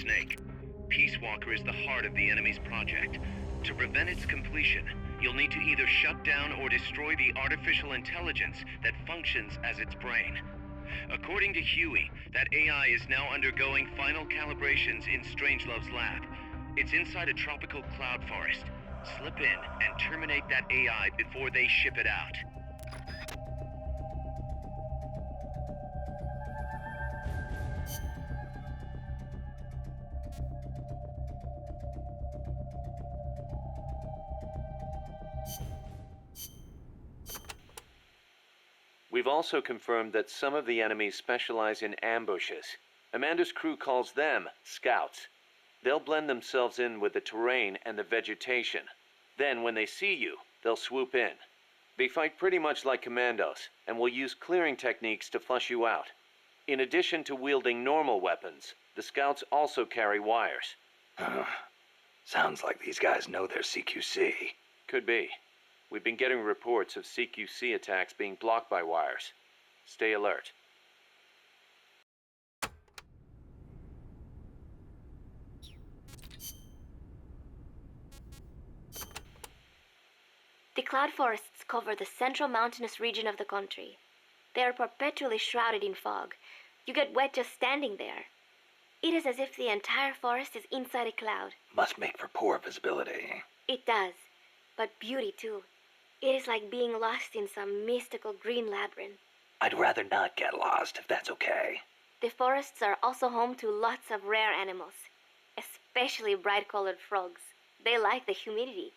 Snake, Peace Walker is the heart of the enemy's project. To prevent its completion, you'll need to either shut down or destroy the artificial intelligence that functions as its brain. According to Huey, that AI is now undergoing final calibrations in Strangelove's lab. It's inside a tropical cloud forest. Slip in and terminate that AI before they ship it out. We've also confirmed that some of the enemies specialize in ambushes. Amanda's crew calls them scouts. They'll blend themselves in with the terrain and the vegetation. Then, when they see you, they'll swoop in. They fight pretty much like commandos, and will use clearing techniques to flush you out. In addition to wielding normal weapons, the scouts also carry wires. Sounds like these guys know their CQC. Could be. We've been getting reports of CQC attacks being blocked by wires. Stay alert. The cloud forests cover the central mountainous region of the country. They are perpetually shrouded in fog. You get wet just standing there. It is as if the entire forest is inside a cloud. Must make for poor visibility. It does, but beauty too. It is like being lost in some mystical green labyrinth. I'd rather not get lost, if that's okay. The forests are also home to lots of rare animals, especially bright-colored frogs. They like the humidity.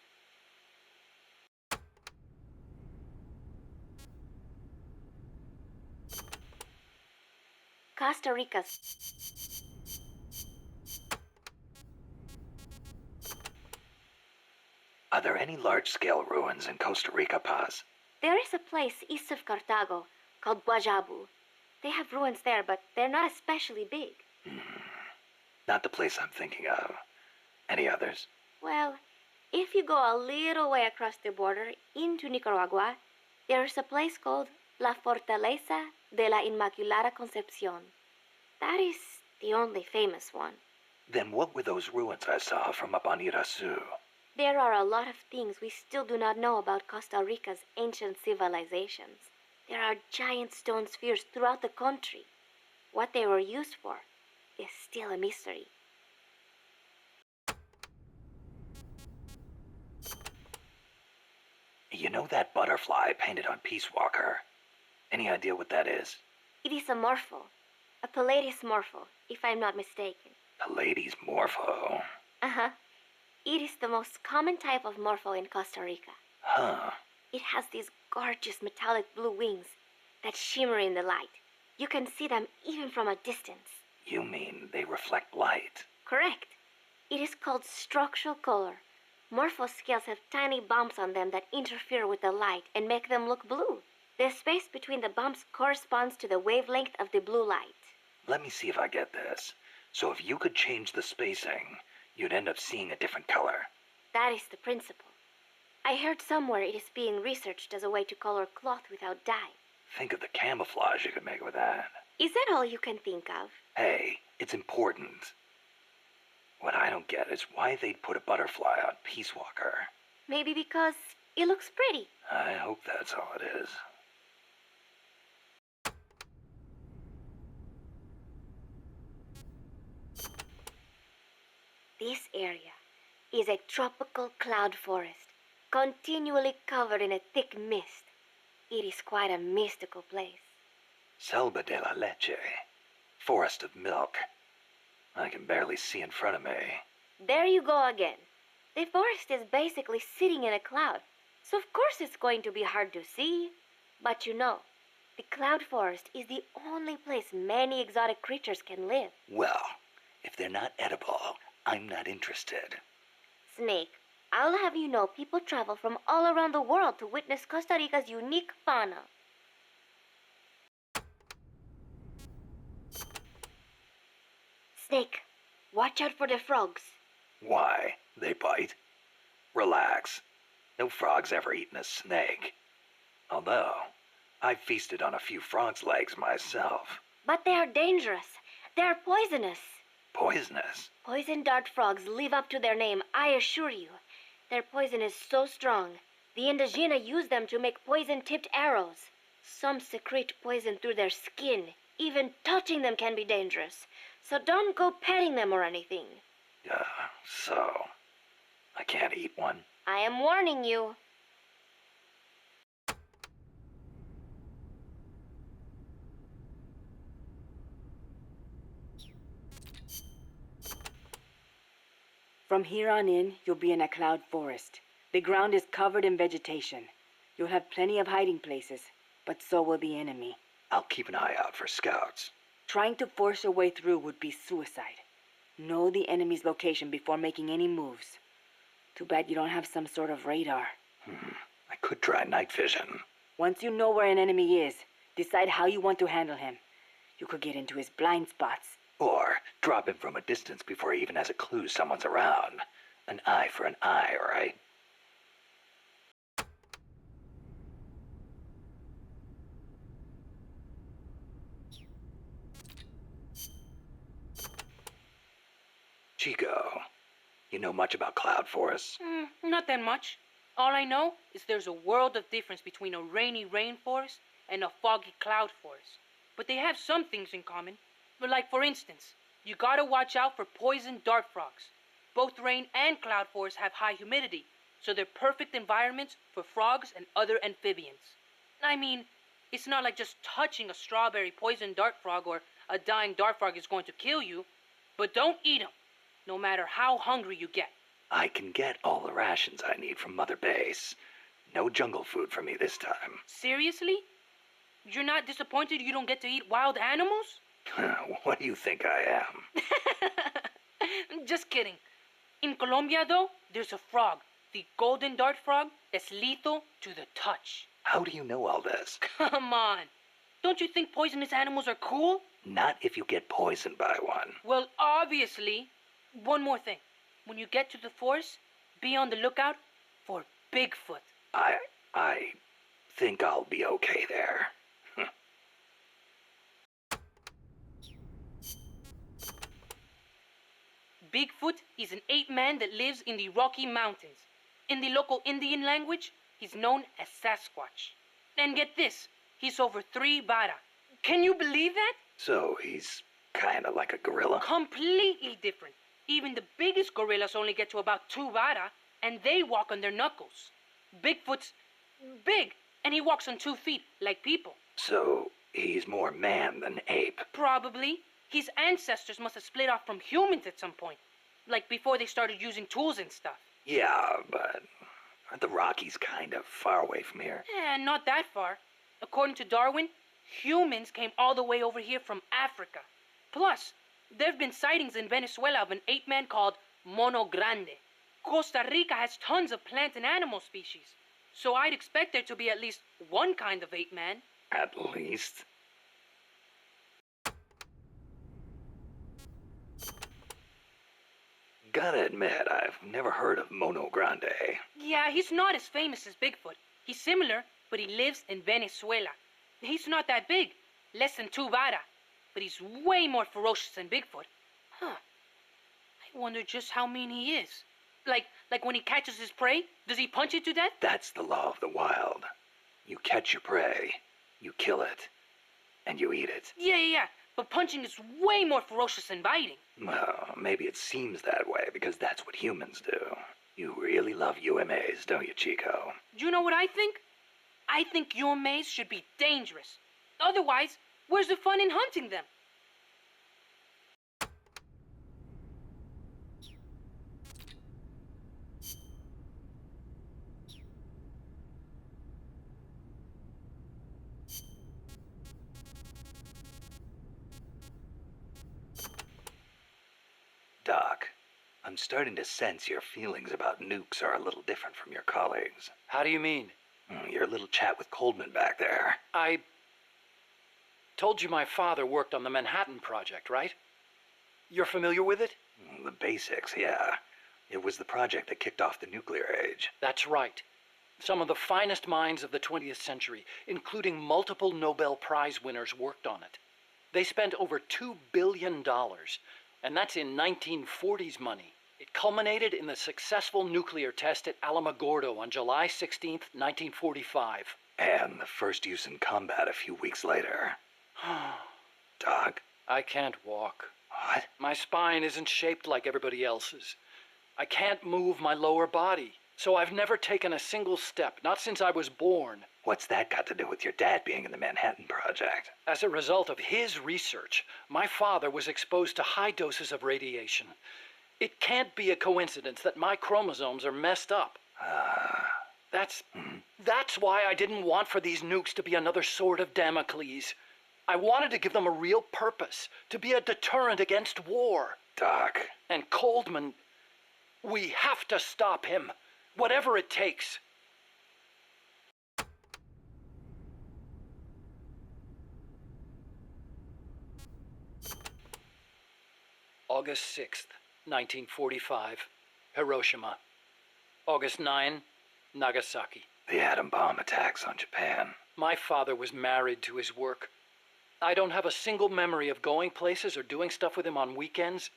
Costa Rica's. Are there any large-scale ruins in Costa Rica, Paz? There is a place east of Cartago called Guajabu. They have ruins there, but they're not especially big. Not the place I'm thinking of. Any others? Well, if you go a little way across the border into Nicaragua, there's a place called La Fortaleza de la Inmaculada Concepción. That is the only famous one. Then what were those ruins I saw from up on Irasu? There are a lot of things we still do not know about Costa Rica's ancient civilizations. There are giant stone spheres throughout the country. What they were used for is still a mystery. You know that butterfly painted on Peace Walker? Any idea what that is? It is a morpho, a Palladius morpho, if I'm not mistaken. Pallades morpho. Uh-huh. It is the most common type of morpho in Costa Rica. Huh. It has these gorgeous metallic blue wings that shimmer in the light. You can see them even from a distance. You mean they reflect light? Correct. It is called structural color. Morpho scales have tiny bumps on them that interfere with the light and make them look blue. The space between the bumps corresponds to the wavelength of the blue light. Let me see if I get this. So if you could change the spacing, you'd end up seeing a different color. That is the principle. I heard somewhere it is being researched as a way to color cloth without dye. Think of the camouflage you could make with that. Is that all you can think of? Hey, it's important. What I don't get is why they'd put a butterfly on Peace Walker. Maybe because it looks pretty. I hope that's all it is. This area is a tropical cloud forest, continually covered in a thick mist. It is quite a mystical place. Selva de la Leche. Forest of milk. I can barely see in front of me. There you go again. The forest is basically sitting in a cloud, so of course it's going to be hard to see. But you know, the cloud forest is the only place many exotic creatures can live. Well, if they're not edible, I'm not interested. Snake, I'll have you know people travel from all around the world to witness Costa Rica's unique fauna. Snake, watch out for the frogs. Why? They bite? Relax. No frog's ever eaten a snake. Although, I've feasted on a few frog's legs myself. But they are dangerous. They are poisonous. Poisonous? Poison dart frogs live up to their name, I assure you. Their poison is so strong, the Indígena use them to make poison-tipped arrows. Some secrete poison through their skin. Even touching them can be dangerous. So don't go petting them or anything. So, I can't eat one? I am warning you. From here on in, you'll be in a cloud forest. The ground is covered in vegetation. You'll have plenty of hiding places, but so will the enemy. I'll keep an eye out for scouts. Trying to force your way through would be suicide. Know the enemy's location before making any moves. Too bad you don't have some sort of radar. I could try night vision. Once you know where an enemy is, decide how you want to handle him. You could get into his blind spots. Or drop him from a distance before he even has a clue someone's around. An eye for an eye, all right? Chico, you know much about cloud forests? Not that much. All I know is there's a world of difference between a rainy rainforest and a foggy cloud forest. But they have some things in common. But like, for instance, you gotta watch out for poison dart frogs. Both rain and cloud forests have high humidity, so they're perfect environments for frogs and other amphibians. I mean, it's not like just touching a strawberry poison dart frog or a dying dart frog is going to kill you. But don't eat them, no matter how hungry you get. I can get all the rations I need from Mother Base. No jungle food for me this time. Seriously? You're not disappointed you don't get to eat wild animals? What do you think I am? Just kidding. In Colombia, though, there's a frog, the golden dart frog, that's lethal to the touch. How do you know all this? Come on. Don't you think poisonous animals are cool? Not if you get poisoned by one. Well, obviously. One more thing. when you get to the forest, be on the lookout for Bigfoot. I think I'll be okay there. Bigfoot is an ape man that lives in the Rocky Mountains. In the local Indian language, he's known as Sasquatch. And get this, he's over 3 bara. Can you believe that? So he's kinda like a gorilla? Completely different. Even the biggest gorillas only get to about 2 bara, and they walk on their knuckles. Bigfoot's big, and he walks on 2 feet, like people. So he's more man than ape. Probably. His ancestors must have split off from humans at some point. Like before they started using tools and stuff. Yeah, but aren't the Rockies kind of far away from here? Not that far. According to Darwin, humans came all the way over here from Africa. Plus, there have been sightings in Venezuela of an ape man called Mono Grande. Costa Rica has tons of plant and animal species. So I'd expect there to be at least one kind of ape man. At least. Gotta admit, I've never heard of Mono Grande. Yeah, he's not as famous as Bigfoot. He's similar, but he lives in Venezuela. He's not that big, less than 2 bara, but he's way more ferocious than Bigfoot. Huh. I wonder just how mean he is. Like when he catches his prey, does he punch it to death? That's the law of the wild. You catch your prey, you kill it, and you eat it. Yeah. But punching is way more ferocious than biting. Well, maybe it seems that way because that's what humans do. You really love UMAs, don't you, Chico? Do you know what I think? I think UMAs should be dangerous. Otherwise, where's the fun in hunting them? Doc, I'm starting to sense your feelings about nukes are a little different from your colleagues. How do you mean? Your little chat with Coldman back there. I told you my father worked on the Manhattan Project, right? You're familiar with it? The basics, yeah. It was the project that kicked off the nuclear age. That's right. Some of the finest minds of the 20th century, including multiple Nobel Prize winners, worked on it. They spent over $2 billion, and that's in 1940s money. It culminated in the successful nuclear test at Alamogordo on July 16th, 1945. And the first use in combat a few weeks later. Doc? I can't walk. What? My spine isn't shaped like everybody else's. I can't move my lower body, so I've never taken a single step, not since I was born. What's that got to do with your dad being in the Manhattan Project? As a result of his research, my father was exposed to high doses of radiation. It can't be a coincidence that my chromosomes are messed up. That's why I didn't want for these nukes to be another sword of Damocles. I wanted to give them a real purpose, to be a deterrent against war. Doc. And Coldman, we have to stop him, whatever it takes. August 6th, 1945, Hiroshima. August 9, Nagasaki. The atom bomb attacks on Japan. My father was married to his work. I don't have a single memory of going places or doing stuff with him on weekends.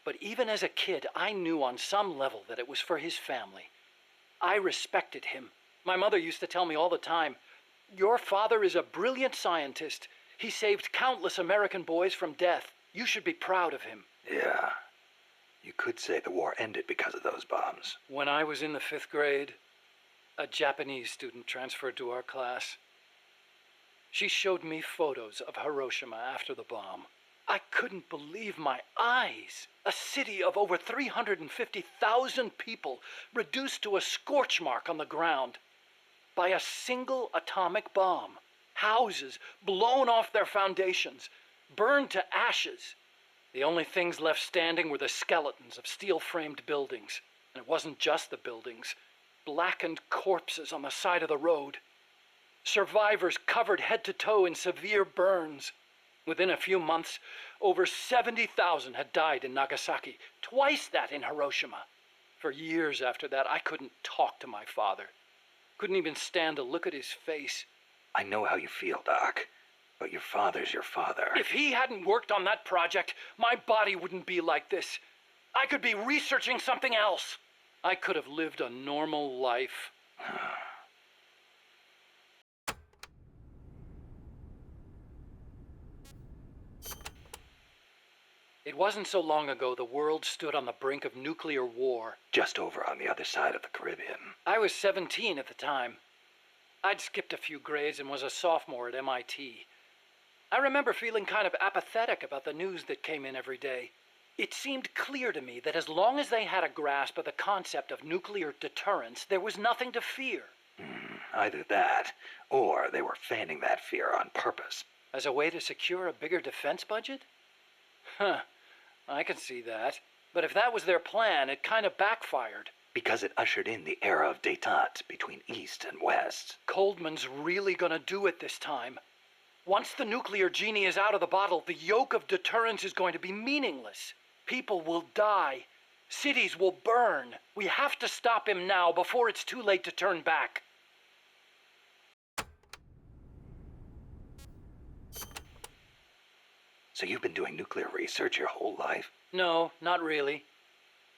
But even as a kid, I knew on some level that it was for his family. I respected him. My mother used to tell me all the time, "Your father is a brilliant scientist. He saved countless American boys from death. You should be proud of him." Yeah. You could say the war ended because of those bombs. When I was in the 5th grade, a Japanese student transferred to our class. She showed me photos of Hiroshima after the bomb. I couldn't believe my eyes. A city of over 350,000 people reduced to a scorch mark on the ground by a single atomic bomb. Houses blown off their foundations, burned to ashes. The only things left standing were the skeletons of steel-framed buildings. And it wasn't just the buildings. Blackened corpses on the side of the road. Survivors covered head to toe in severe burns. Within a few months, over 70,000 had died in Nagasaki, twice that in Hiroshima. For years after that, I couldn't talk to my father. Couldn't even stand to look at his face. I know how you feel, Doc. But your father's your father. If he hadn't worked on that project, my body wouldn't be like this. I could be researching something else. I could have lived a normal life. It wasn't so long ago the world stood on the brink of nuclear war. Just over on the other side of the Caribbean. I was 17 at the time. I'd skipped a few grades and was a sophomore at MIT. I remember feeling kind of apathetic about the news that came in every day. It seemed clear to me that as long as they had a grasp of the concept of nuclear deterrence, there was nothing to fear. Either that, or they were fanning that fear on purpose. As a way to secure a bigger defense budget? Huh, I can see that. But if that was their plan, it kind of backfired. Because it ushered in the era of détente between East and West. Coldman's really gonna do it this time. Once the nuclear genie is out of the bottle, the yoke of deterrence is going to be meaningless. People will die. Cities will burn. We have to stop him now before it's too late to turn back. So you've been doing nuclear research your whole life? No, not really.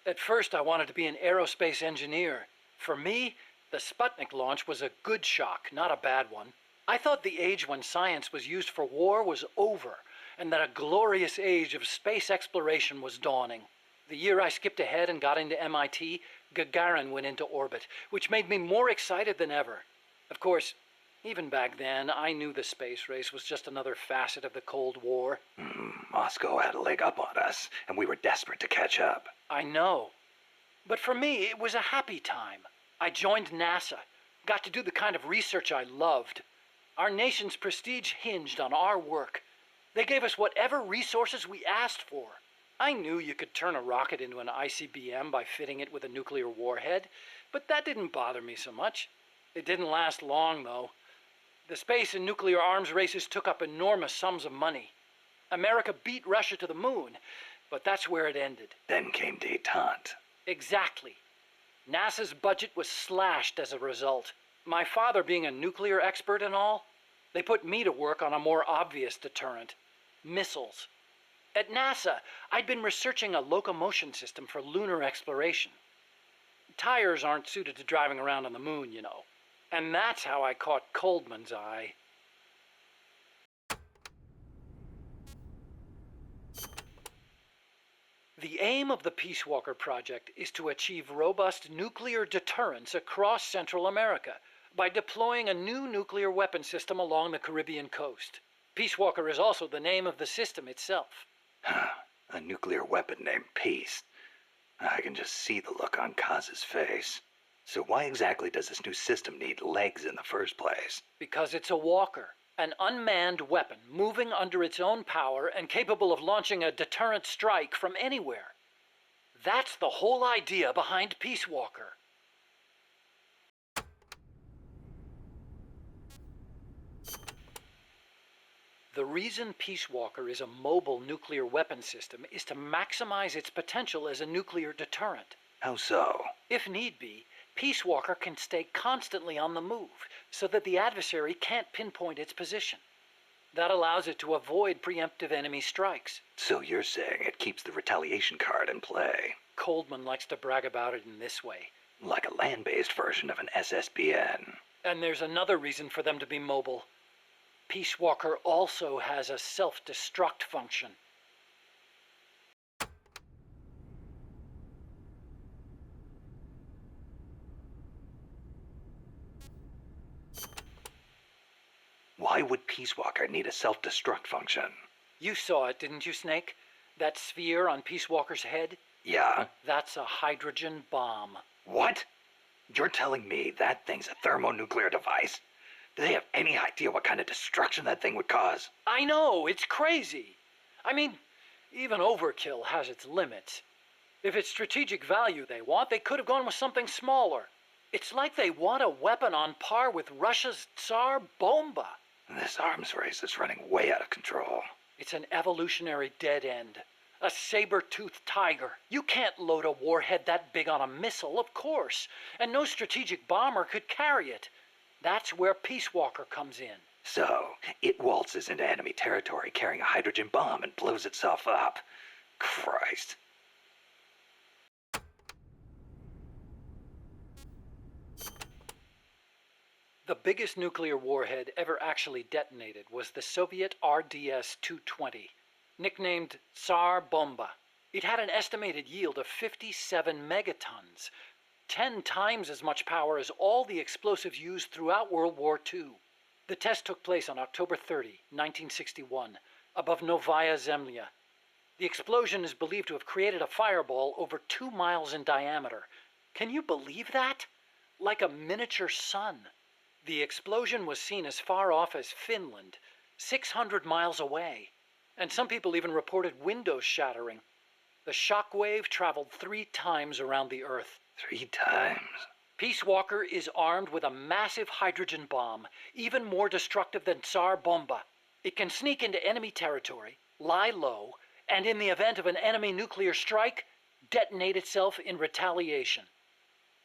At first, I wanted to be an aerospace engineer. For me, the Sputnik launch was a good shock, not a bad one. I thought the age when science was used for war was over, and that a glorious age of space exploration was dawning. The year I skipped ahead and got into MIT, Gagarin went into orbit, which made me more excited than ever. Of course, even back then, I knew the space race was just another facet of the Cold War. Moscow had a leg up on us, and we were desperate to catch up. I know. But for me, it was a happy time. I joined NASA, got to do the kind of research I loved. Our nation's prestige hinged on our work. They gave us whatever resources we asked for. I knew you could turn a rocket into an ICBM by fitting it with a nuclear warhead, but that didn't bother me so much. It didn't last long, though. The space and nuclear arms races took up enormous sums of money. America beat Russia to the moon, but that's where it ended. Then came détente. Exactly. NASA's budget was slashed as a result. My father being a nuclear expert and all, they put me to work on a more obvious deterrent: missiles. At NASA, I'd been researching a locomotion system for lunar exploration. Tires aren't suited to driving around on the moon, you know. And that's how I caught Coldman's eye. The aim of the Peace Walker project is to achieve robust nuclear deterrence across Central America by deploying a new nuclear weapon system along the Caribbean coast. Peace Walker is also the name of the system itself. A nuclear weapon named Peace. I can just see the look on Kaz's face. So why exactly does this new system need legs in the first place? Because it's a walker, an unmanned weapon moving under its own power and capable of launching a deterrent strike from anywhere. That's the whole idea behind Peace Walker. The reason Peace Walker is a mobile nuclear weapon system is to maximize its potential as a nuclear deterrent. How so? If need be, Peace Walker can stay constantly on the move so that the adversary can't pinpoint its position. That allows it to avoid preemptive enemy strikes. So you're saying it keeps the retaliation card in play? Coldman likes to brag about it in this way. Like a land-based version of an SSBN. And there's another reason for them to be mobile. Peace Walker also has a self-destruct function. Why would Peace Walker need a self-destruct function? You saw it, didn't you, Snake? That sphere on Peace Walker's head? Yeah? That's a hydrogen bomb. What? You're telling me that thing's a thermonuclear device? Do they have any idea what kind of destruction that thing would cause? I know, it's crazy. I mean, even overkill has its limits. If it's strategic value they want, they could have gone with something smaller. It's like they want a weapon on par with Russia's Tsar Bomba. This arms race is running way out of control. It's an evolutionary dead end. A saber-toothed tiger. You can't load a warhead that big on a missile, of course. And no strategic bomber could carry it. That's where Peace Walker comes in. So, it waltzes into enemy territory carrying a hydrogen bomb and blows itself up. Christ. The biggest nuclear warhead ever actually detonated was the Soviet RDS-220, nicknamed Tsar Bomba. It had an estimated yield of 57 megatons, 10 times as much power as all the explosives used throughout World War II. The test took place on October 30, 1961, above Novaya Zemlya. The explosion is believed to have created a fireball over 2 miles in diameter. Can you believe that? Like a miniature sun. The explosion was seen as far off as Finland, 600 miles away. And some people even reported windows shattering. The shock wave traveled 3 times around the Earth. 3 times? Peace Walker is armed with a massive hydrogen bomb, even more destructive than Tsar Bomba. It can sneak into enemy territory, lie low, and in the event of an enemy nuclear strike, detonate itself in retaliation.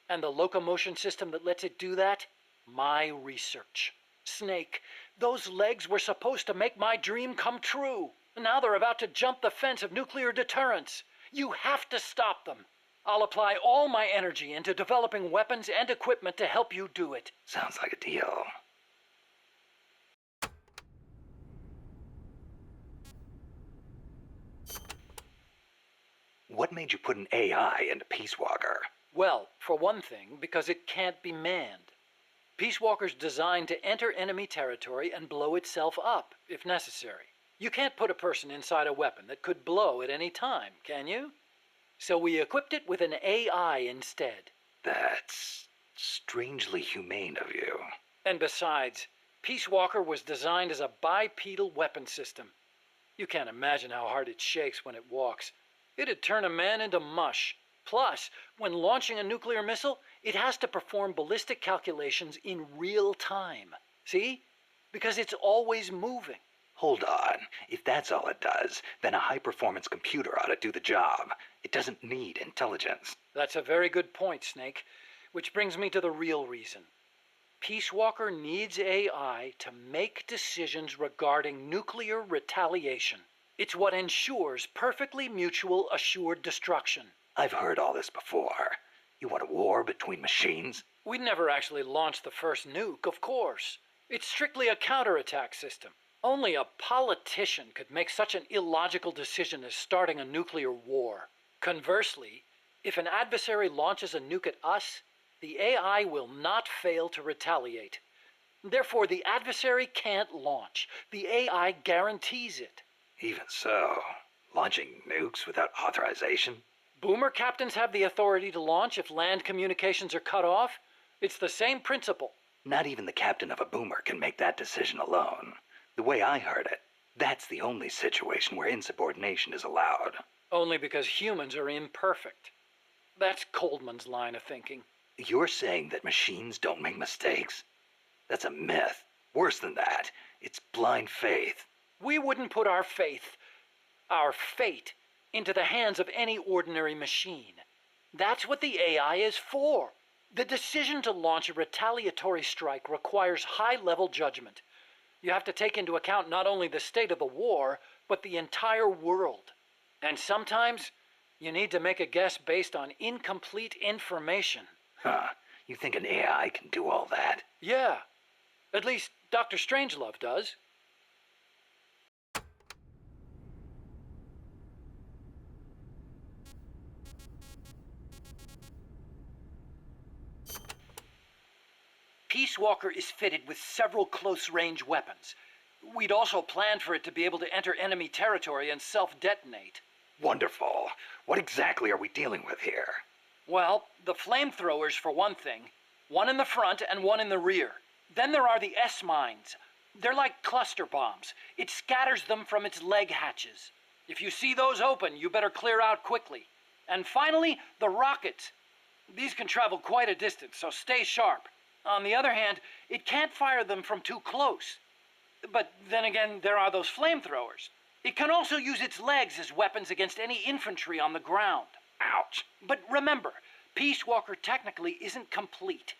And the locomotion system that lets it do that? My research. Snake, those legs were supposed to make my dream come true. Now they're about to jump the fence of nuclear deterrence. You have to stop them. I'll apply all my energy into developing weapons and equipment to help you do it. Sounds like a deal. What made you put an AI into Peace Walker? Well, for one thing, because it can't be manned. Peace Walker's designed to enter enemy territory and blow itself up, if necessary. You can't put a person inside a weapon that could blow at any time, can you? So we equipped it with an AI instead. That's strangely humane of you. And besides, Peace Walker was designed as a bipedal weapon system. You can't imagine how hard it shakes when it walks. It'd turn a man into mush. Plus, when launching a nuclear missile, it has to perform ballistic calculations in real time. See? Because it's always moving. Hold on. If that's all it does, then a high-performance computer ought to do the job. It doesn't need intelligence. That's a very good point, Snake. Which brings me to the real reason. Peace Walker needs AI to make decisions regarding nuclear retaliation. It's what ensures perfectly mutual assured destruction. I've heard all this before. You want a war between machines? We'd never actually launched the first nuke, of course. It's strictly a counterattack system. Only a politician could make such an illogical decision as starting a nuclear war. Conversely, if an adversary launches a nuke at us, the AI will not fail to retaliate. Therefore, the adversary can't launch. The AI guarantees it. Even so, launching nukes without authorization? Boomer captains have the authority to launch if land communications are cut off. It's the same principle. Not even the captain of a boomer can make that decision alone. The way I heard it, that's the only situation where insubordination is allowed. Only because humans are imperfect. That's Coldman's line of thinking. You're saying that machines don't make mistakes? That's a myth. Worse than that, it's blind faith. We wouldn't put our faith, our fate, into the hands of any ordinary machine. That's what the AI is for. The decision to launch a retaliatory strike requires high-level judgment. You have to take into account not only the state of the war, but the entire world. And sometimes, you need to make a guess based on incomplete information. Huh. You think an AI can do all that? Yeah. At least Dr. Strangelove does. Peace Walker is fitted with several close-range weapons. We'd also planned for it to be able to enter enemy territory and self-detonate. Wonderful. What exactly are we dealing with here? Well, the flamethrowers for one thing. One in the front and one in the rear. Then there are the S-mines. They're like cluster bombs. It scatters them from its leg hatches. If you see those open, you better clear out quickly. And finally, the rockets. These can travel quite a distance, so stay sharp. On the other hand, it can't fire them from too close. But then again, there are those flamethrowers. It can also use its legs as weapons against any infantry on the ground. Ouch. But remember, Peace Walker technically isn't complete.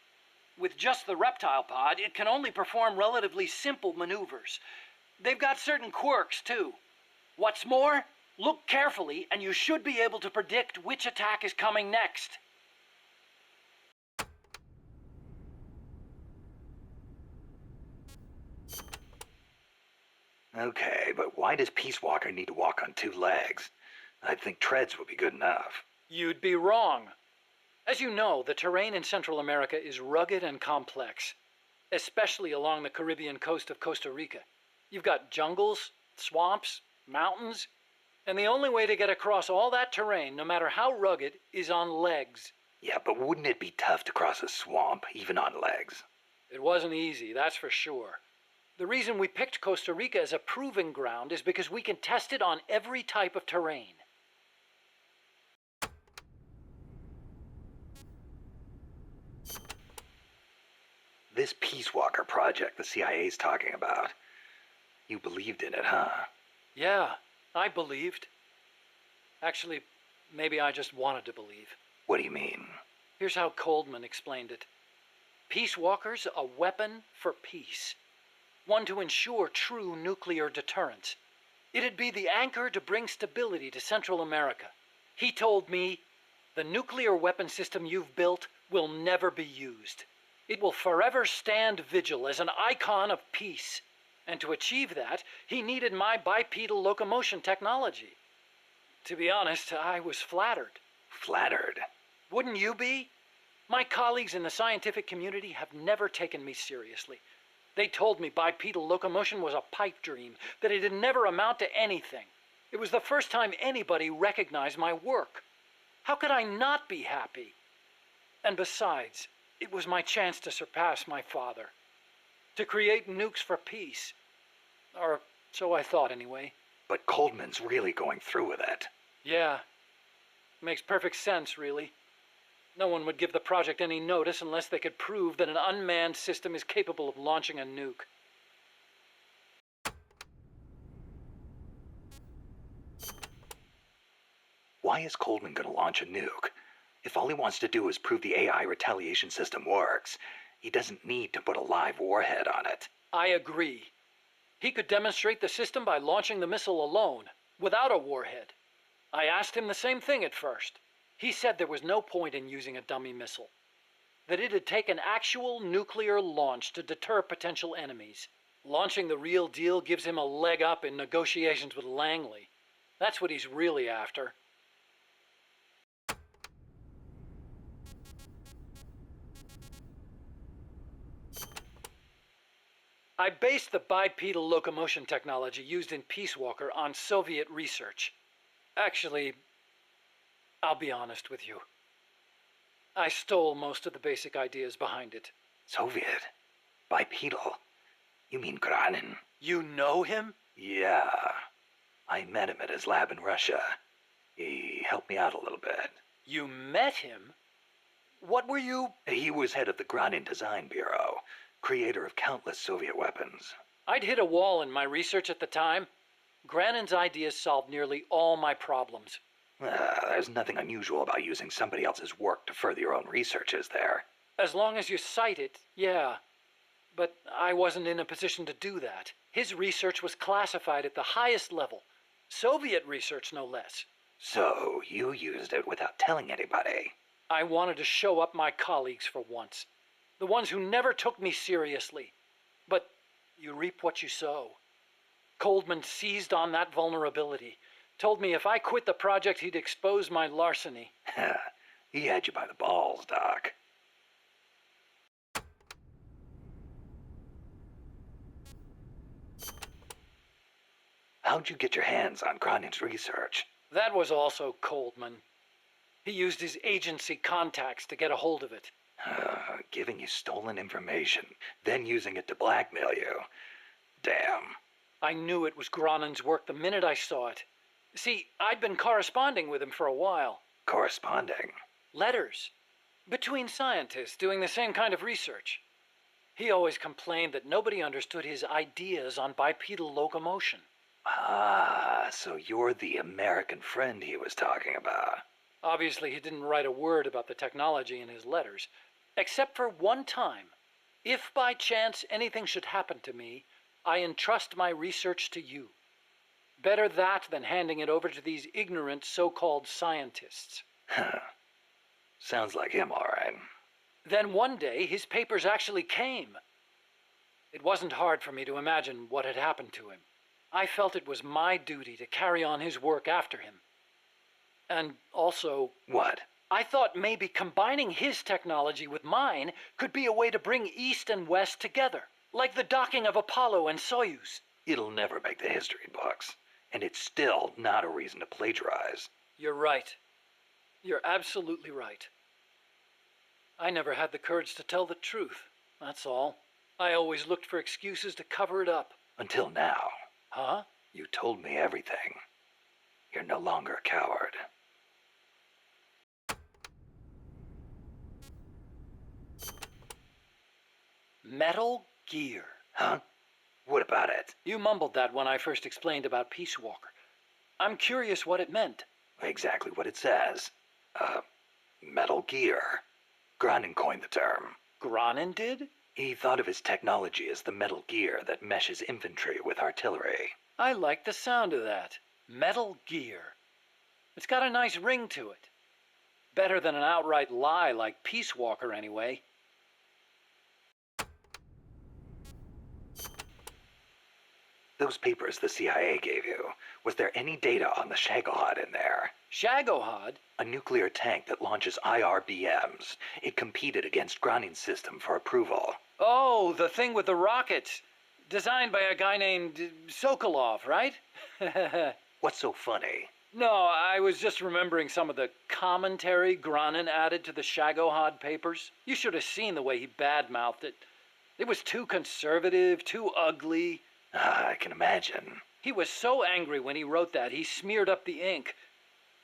With just the reptile pod, it can only perform relatively simple maneuvers. They've got certain quirks, too. What's more, look carefully and you should be able to predict which attack is coming next. Okay, but why does Peace Walker need to walk on 2 legs? I think treads would be good enough. You'd be wrong. As you know, the terrain in Central America is rugged and complex, especially along the Caribbean coast of Costa Rica. You've got jungles, swamps, mountains, and the only way to get across all that terrain, no matter how rugged, is on legs. Yeah, but wouldn't it be tough to cross a swamp, even on legs? It wasn't easy, that's for sure. The reason we picked Costa Rica as a proving ground is because we can test it on every type of terrain. This Peace Walker project the CIA's talking about. You believed in it, huh? Yeah, I believed. Actually, maybe I just wanted to believe. What do you mean? Here's how Coldman explained it. Peace Walker's a weapon for peace. One to ensure true nuclear deterrence. It'd be the anchor to bring stability to Central America. He told me, the nuclear weapon system you've built will never be used. It will forever stand vigil as an icon of peace. And to achieve that, he needed my bipedal locomotion technology. To be honest, I was flattered. Flattered? Wouldn't you be? My colleagues in the scientific community have never taken me seriously. They told me bipedal locomotion was a pipe dream, that it'd never amount to anything. It was the first time anybody recognized my work. How could I not be happy? And besides, it was my chance to surpass my father. To create nukes for peace. Or so I thought anyway. But Coldman's really going through with it. Yeah. Makes perfect sense, really. No one would give the project any notice unless they could prove that an unmanned system is capable of launching a nuke. Why is Coldman going to launch a nuke? If all he wants to do is prove the AI retaliation system works, he doesn't need to put a live warhead on it. I agree. He could demonstrate the system by launching the missile alone, without a warhead. I asked him the same thing at first. He said there was no point in using a dummy missile. That it'd take an actual nuclear launch to deter potential enemies. Launching the real deal gives him a leg up in negotiations with Langley. That's what he's really after. I based the bipedal locomotion technology used in Peace Walker on Soviet research. Actually, I'll be honest with you. I stole most of the basic ideas behind it. Soviet? Bipedal? You mean Granin? You know him? Yeah. I met him at his lab in Russia. He helped me out a little bit. You met him? What were you... He was head of the Granin Design Bureau, creator of countless Soviet weapons. I'd hit a wall in my research at the time. Granin's ideas solved nearly all my problems. There's nothing unusual about using somebody else's work to further your own research, is there? As long as you cite it, yeah. But I wasn't in a position to do that. His research was classified at the highest level. Soviet research, no less. So, you used it without telling anybody? I wanted to show up my colleagues for once. The ones who never took me seriously. But you reap what you sow. Coldman seized on that vulnerability. Told me if I quit the project, he'd expose my larceny. He had you by the balls, Doc. How'd you get your hands on Granin's research? That was also Coldman. He used his agency contacts to get a hold of it. Giving you stolen information, then using it to blackmail you. Damn. I knew it was Granin's work the minute I saw it. See, I'd been corresponding with him for a while. Corresponding? Letters. Between scientists doing the same kind of research. He always complained that nobody understood his ideas on bipedal locomotion. Ah, so you're the American friend he was talking about. Obviously, he didn't write a word about the technology in his letters, except for one time. If by chance anything should happen to me, I entrust my research to you. Better that than handing it over to these ignorant so-called scientists. Huh. Sounds like him, all right. Then one day, his papers actually came. It wasn't hard for me to imagine what had happened to him. I felt it was my duty to carry on his work after him. And also, What? I thought maybe combining his technology with mine could be a way to bring East and West together, like the docking of Apollo and Soyuz. It'll never make the history books, and it's still not a reason to plagiarize. You're right. You're absolutely right. I never had the courage to tell the truth, that's all. I always looked for excuses to cover it up. Until now. Huh? You told me everything. You're no longer a coward. Metal Gear. Huh? What about it? You mumbled that when I first explained about Peace Walker. I'm curious what it meant. Exactly what it says. Metal Gear. Granin coined the term. Granin did? He thought of his technology as the metal gear that meshes infantry with artillery. I like the sound of that. Metal Gear. It's got a nice ring to it. Better than an outright lie like Peace Walker, anyway. Those papers the CIA gave you, was there any data on the Shagohod in there? Shagohod? A nuclear tank that launches IRBMs. It competed against Granin's system for approval. Oh, the thing with the rockets. Designed by a guy named Sokolov, right? What's so funny? No, I was just remembering some of the commentary Granin added to the Shagohod papers. You should have seen the way he badmouthed it. It was too conservative, too ugly. I can imagine. He was so angry when he wrote that, he smeared up the ink.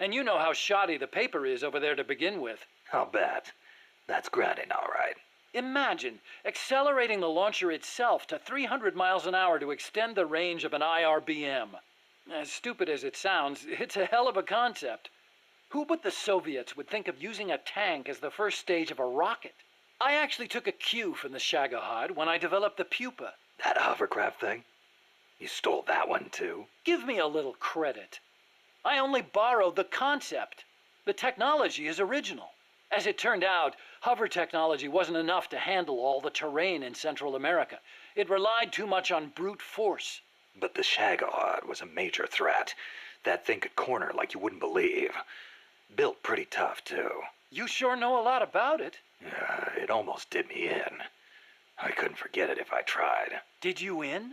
And you know how shoddy the paper is over there to begin with. I'll bet. That's Granin, all right. Imagine accelerating the launcher itself to 300 miles an hour to extend the range of an IRBM. As stupid as it sounds, it's a hell of a concept. Who but the Soviets would think of using a tank as the first stage of a rocket? I actually took a cue from the Shagohod when I developed the pupa. That hovercraft thing? You stole that one, too? Give me a little credit. I only borrowed the concept. The technology is original. As it turned out, hover technology wasn't enough to handle all the terrain in Central America. It relied too much on brute force. But the Shagohod was a major threat. That thing could corner like you wouldn't believe. Built pretty tough, too. You sure know a lot about it. It almost did me in. I couldn't forget it if I tried. Did you in?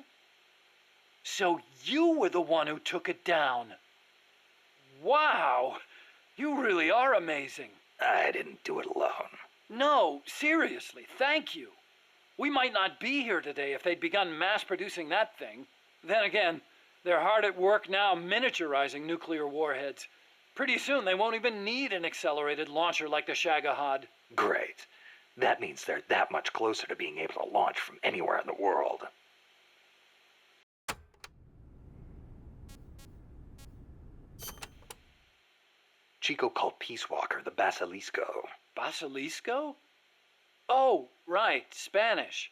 So you were the one who took it down. Wow! You really are amazing. I didn't do it alone. No, seriously, thank you. We might not be here today if they'd begun mass-producing that thing. Then again, they're hard at work now miniaturizing nuclear warheads. Pretty soon they won't even need an accelerated launcher like the Shagohod. Great. That means they're that much closer to being able to launch from anywhere in the world. Chico called Peace Walker the Basilisco. Basilisco? Oh, right, Spanish.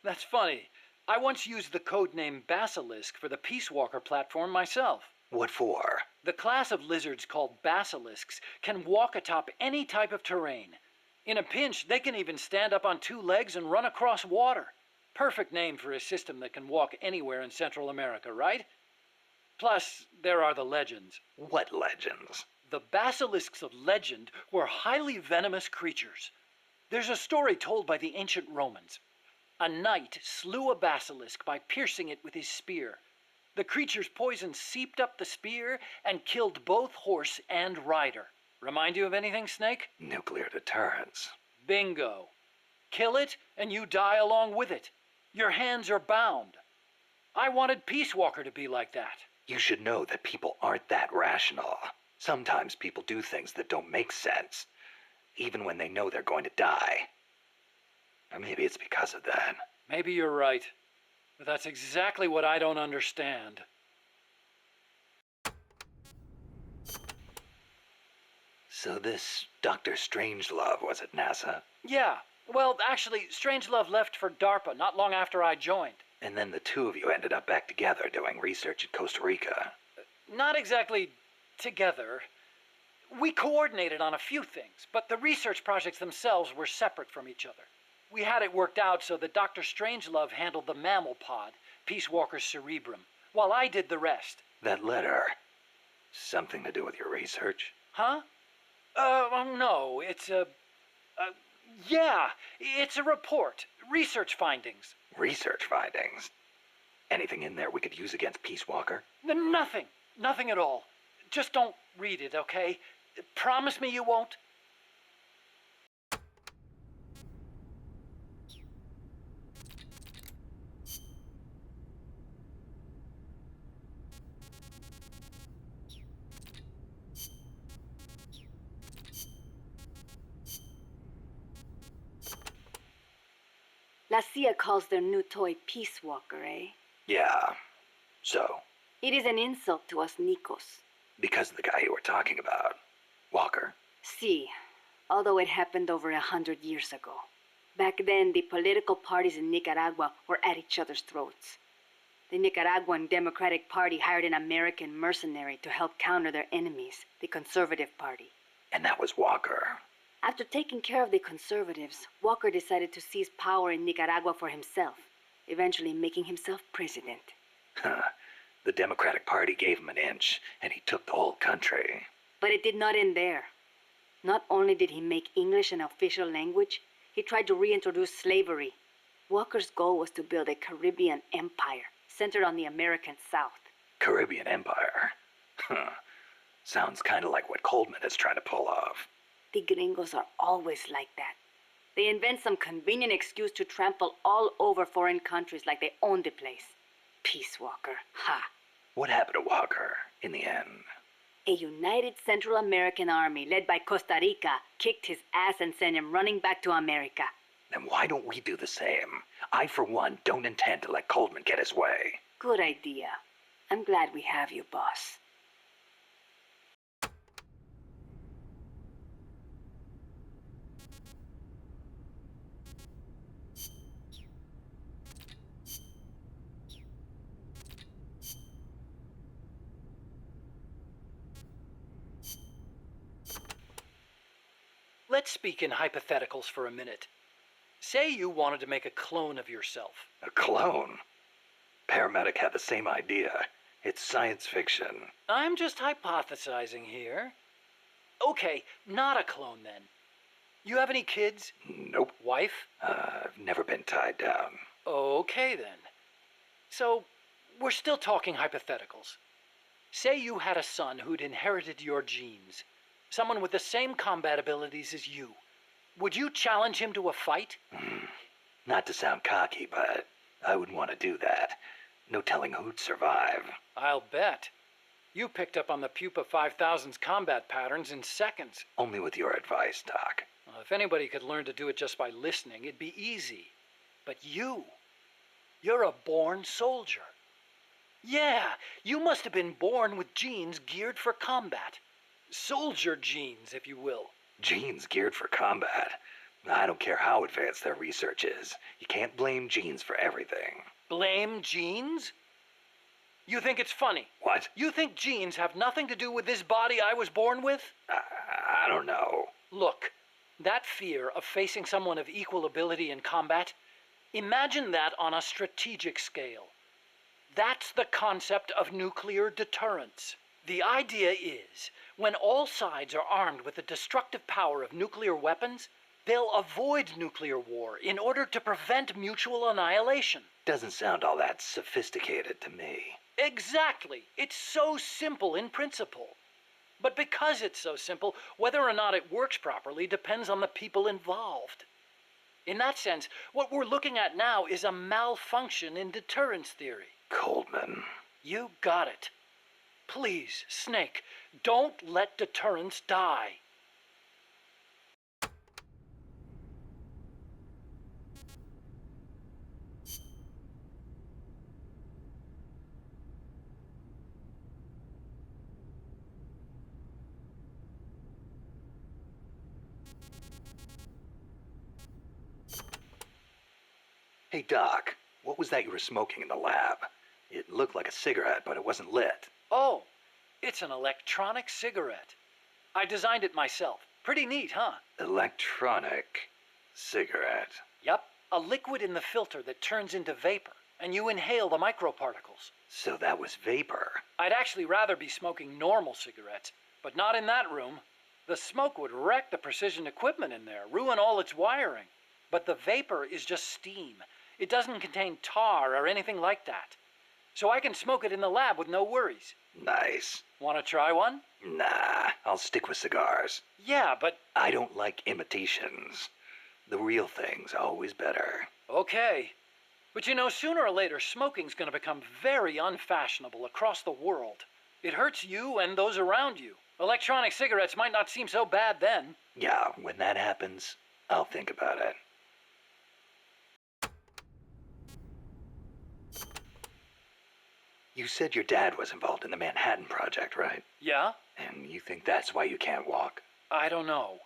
That's funny. I once used the codename Basilisk for the Peace Walker platform myself. What for? The class of lizards called basilisks can walk atop any type of terrain. In a pinch, they can even stand up on two legs and run across water. Perfect name for a system that can walk anywhere in Central America, right? Plus, there are the legends. What legends? The basilisks of legend were highly venomous creatures. There's a story told by the ancient Romans. A knight slew a basilisk by piercing it with his spear. The creature's poison seeped up the spear and killed both horse and rider. Remind you of anything, Snake? Nuclear deterrence. Bingo. Kill it, and you die along with it. Your hands are bound. I wanted Peace Walker to be like that. You should know that people aren't that rational. Sometimes people do things that don't make sense, even when they know they're going to die. Or maybe it's because of that. Maybe you're right. But that's exactly what I don't understand. So this Dr. Strangelove was at NASA, Yeah. Well, actually, Strangelove left for DARPA not long after I joined. and then the two of you ended up back together doing research in Costa Rica. Not exactly together. We coordinated on a few things, but the research projects themselves were separate from each other. We had it worked out so that Dr. Strangelove handled the mammal pod, Peace Walker's cerebrum, while I did the rest. That letter, something to do with your research? Huh? No, it's yeah, it's a report. Research findings. Research findings? Anything in there we could use against Peace Walker? Nothing. Nothing at all. Just don't read it, okay? Promise me you won't? La CIA calls their new toy Peace Walker, eh? Yeah. So, It is an insult to us Nikos. because of the guy you were talking about, Walker. See, although it happened over 100 years ago. Back then, the political parties in Nicaragua were at each other's throats. The Nicaraguan Democratic Party hired an American mercenary to help counter their enemies, the Conservative Party. And that was Walker. After taking care of the conservatives, Walker decided to seize power in Nicaragua for himself, eventually making himself president. Huh. The Democratic Party gave him an inch, and he took the whole country. But it did not end there. Not only did he make English an official language, he tried to reintroduce slavery. Walker's goal was to build a Caribbean empire centered on the American South. Caribbean Empire. Huh. Sounds kind of like what Coldman is trying to pull off. The gringos are always like that. They invent some convenient excuse to trample all over foreign countries like they own the place. Peace Walker, ha! What happened to Walker in the end? A united Central American army led by Costa Rica kicked his ass and sent him running back to America. Then why don't we do the same? I, for one, don't intend to let Coldman get his way. Good idea. I'm glad we have you, boss. Let's speak in hypotheticals for a minute. Say you wanted to make a clone of yourself. A clone? Paramedic had the same idea. It's science fiction. I'm just hypothesizing here. Okay, not a clone then. You have any kids? Nope. Wife? I've never been tied down. Okay then. So, we're still talking hypotheticals. Say you had a son who'd inherited your genes. Someone with the same combat abilities as you. Would you challenge him to a fight? Not to sound cocky, but I wouldn't want to do that. No telling who'd survive. I'll bet. You picked up on the Pupa 5000's combat patterns in seconds. Only with your advice, Doc. Well, if anybody could learn to do it just by listening, it'd be easy. But you're a born soldier. Yeah, you must have been born with genes geared for combat. Soldier genes, if you will. Genes geared for combat. I don't care how advanced their research is. You can't blame genes for everything. Blame genes? You think it's funny? What? You think genes have nothing to do with this body I was born with? I don't know. Look, that fear of facing someone of equal ability in combat, imagine that on a strategic scale. That's the concept of nuclear deterrence. The idea is, when all sides are armed with the destructive power of nuclear weapons, they'll avoid nuclear war in order to prevent mutual annihilation. Doesn't sound all that sophisticated to me. Exactly. It's so simple in principle. But because it's so simple, whether or not it works properly depends on the people involved. In that sense, what we're looking at now is a malfunction in deterrence theory. Coldman. You got it. Please, Snake, don't let deterrence die. Hey, Doc, what was that you were smoking in the lab? It looked like a cigarette, but it wasn't lit. Oh, it's an electronic cigarette. I designed it myself. Pretty neat, huh? Electronic cigarette. Yep, a liquid in the filter that turns into vapor, and you inhale the microparticles. So that was vapor. I'd actually rather be smoking normal cigarettes, but not in that room. The smoke would wreck the precision equipment in there, ruin all its wiring. But the vapor is just steam. It doesn't contain tar or anything like that. So I can smoke it in the lab with no worries. Nice. Want to try one? Nah, I'll stick with cigars. Yeah, but... I don't like imitations. The real thing's always better. Okay. But you know, sooner or later, smoking's gonna become very unfashionable across the world. It hurts you and those around you. Electronic cigarettes might not seem so bad then. Yeah, when that happens, I'll think about it. You said your dad was involved in the Manhattan Project, right? Yeah? And you think that's why you can't walk? I don't know.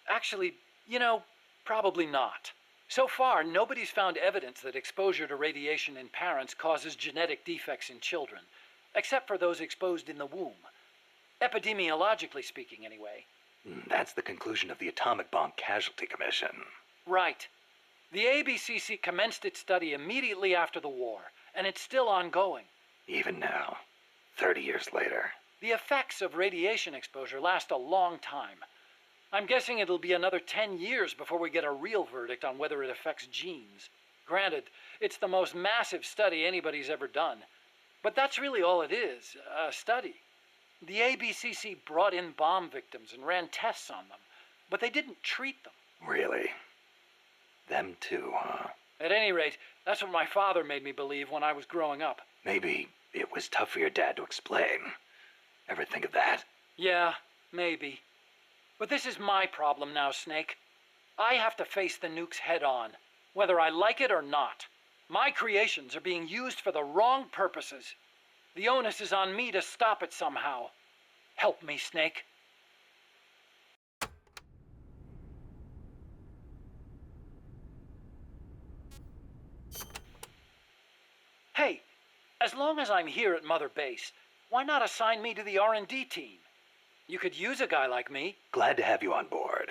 Actually, you know, probably not. So far, nobody's found evidence that exposure to radiation in parents causes genetic defects in children, except for those exposed in the womb. Epidemiologically speaking, anyway. That's the conclusion of the Atomic Bomb Casualty Commission. Right. The ABCC commenced its study immediately after the war, and it's still ongoing. Even now, 30 years later. The effects of radiation exposure last a long time. I'm guessing it'll be another 10 years before we get a real verdict on whether it affects genes. Granted, it's the most massive study anybody's ever done. But that's really all it is, a study. The ABCC brought in bomb victims and ran tests on them, but they didn't treat them. Really? Them too, huh? At any rate, that's what my father made me believe when I was growing up. Maybe it was tough for your dad to explain. Ever think of that? Yeah, maybe. But this is my problem now, Snake. I have to face the nukes head on, whether I like it or not. My creations are being used for the wrong purposes. The onus is on me to stop it somehow. Help me, Snake. Hey, as long as I'm here at Mother Base, why not assign me to the R&D team? You could use a guy like me. Glad to have you on board.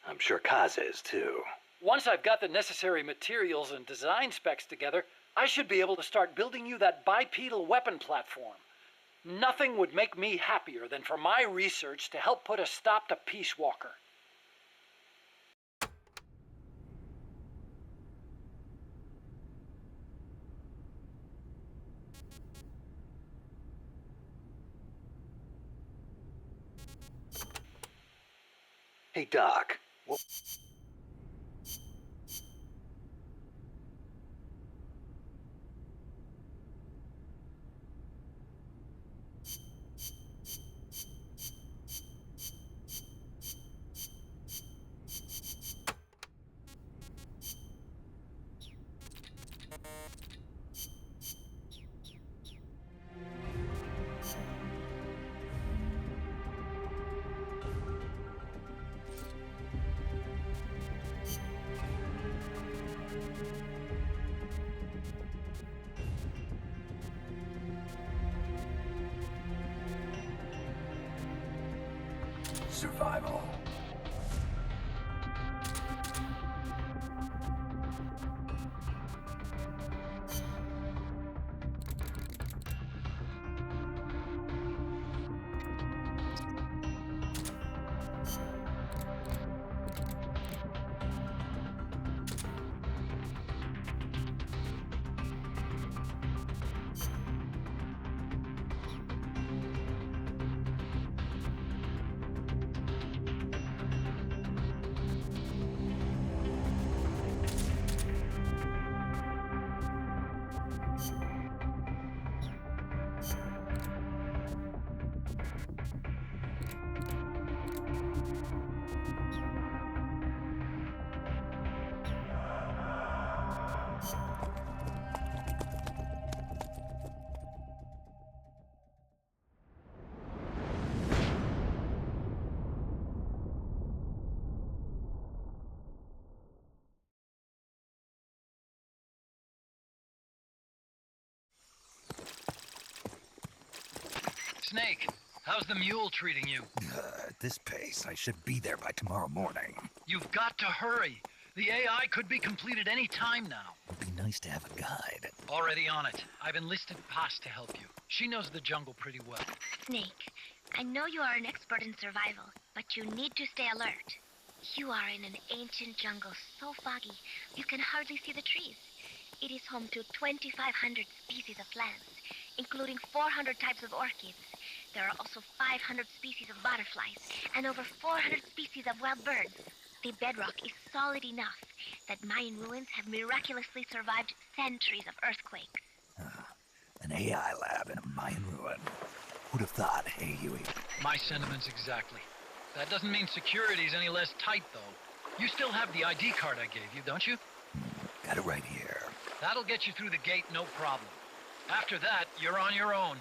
I'm sure Kaz is, too. Once I've got the necessary materials and design specs together, I should be able to start building you that bipedal weapon platform. Nothing would make me happier than for my research to help put a stop to Peace Walker. Hey, Doc. Survival. Snake, how's the mule treating you? At this pace, I should be there by tomorrow morning. You've got to hurry. The AI could be completed any time now. It'd be nice to have a guide. Already on it. I've enlisted Paz to help you. She knows the jungle pretty well. Snake, I know you are an expert in survival, but you need to stay alert. You are in an ancient jungle so foggy, you can hardly see the trees. It is home to 2,500 species of plants, including 400 types of orchids. There are also 500 species of butterflies and over 400 species of wild birds. The bedrock is solid enough that Mayan ruins have miraculously survived centuries of earthquakes. An AI lab in a Mayan ruin. Who'd have thought, hey, Huey? My sentiments exactly. That doesn't mean security's any less tight, though. You still have the ID card I gave you, don't you? Got it right here. That'll get you through the gate, no problem. After that, you're on your own.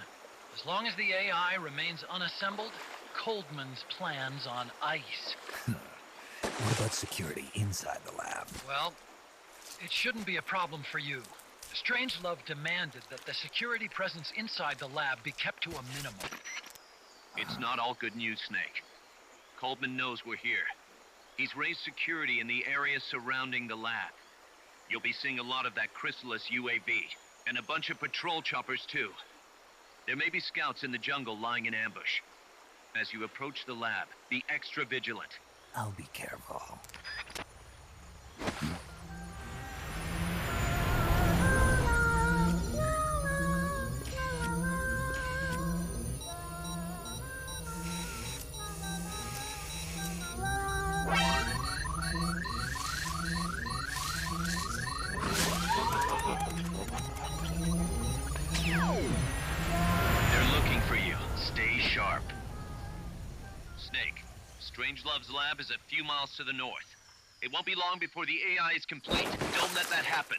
As long as the AI remains unassembled, Coldman's plan's on ice. What about security inside the lab? Well, it shouldn't be a problem for you. Strangelove demanded that the security presence inside the lab be kept to a minimum. It's not all good news, Snake. Coldman knows we're here. He's raised security in the area surrounding the lab. You'll be seeing a lot of that Chrysalis UAV, and a bunch of patrol choppers too. There may be scouts in the jungle lying in ambush. As you approach the lab, be extra vigilant. I'll be careful. They're looking for you. Stay sharp. Snake, Strangelove's lab is a few miles to the north. It won't be long before the AI is complete. Don't let that happen.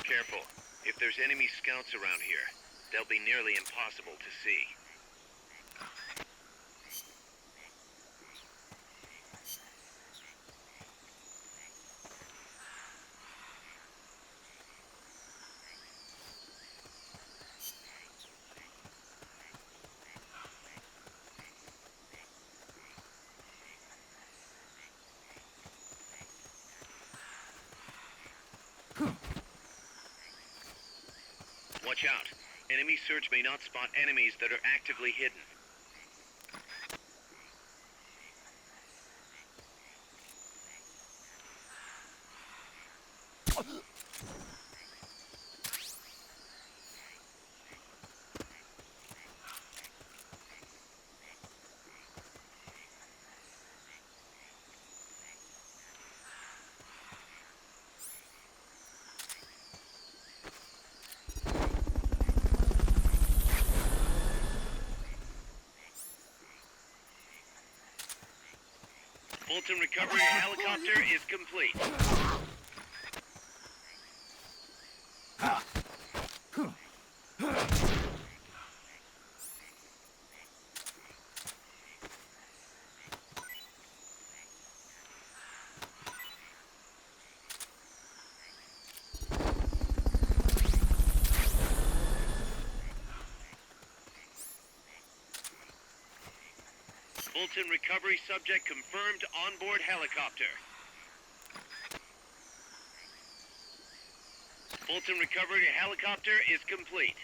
Careful. If there's enemy scouts around here, they'll be nearly impossible to see. Watch out. Enemy search may not spot enemies that are actively hidden. Fulton recovery helicopter is complete. Fulton recovery subject confirmed onboard helicopter. Fulton recovery helicopter is complete.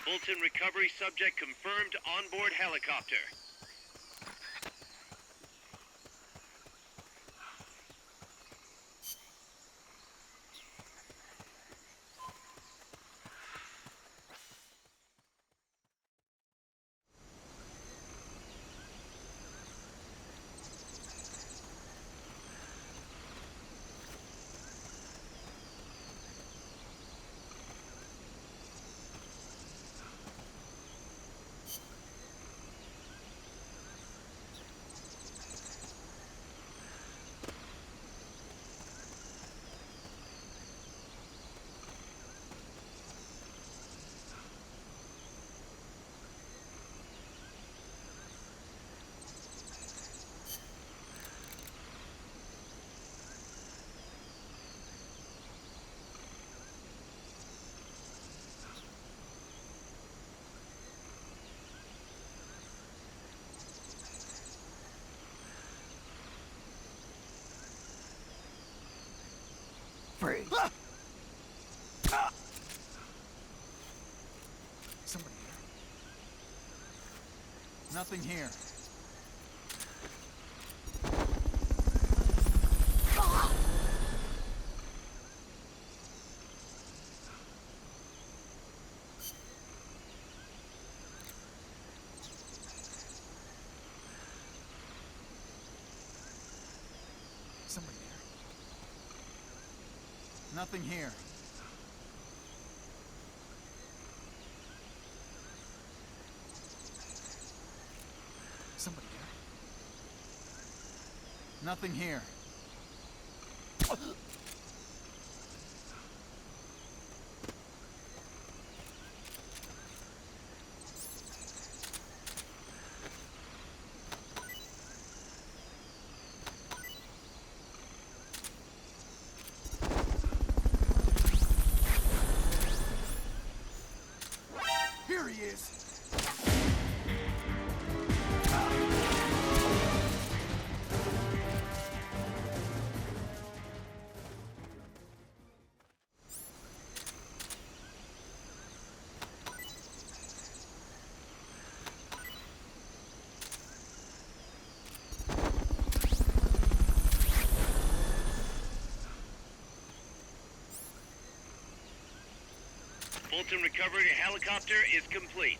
Fulton recovery subject confirmed onboard helicopter. Freeze. Somebody here? Nothing here. Somebody there? Nothing here. Somebody there? Nothing here. Here he is. Fulton recovery helicopter is complete.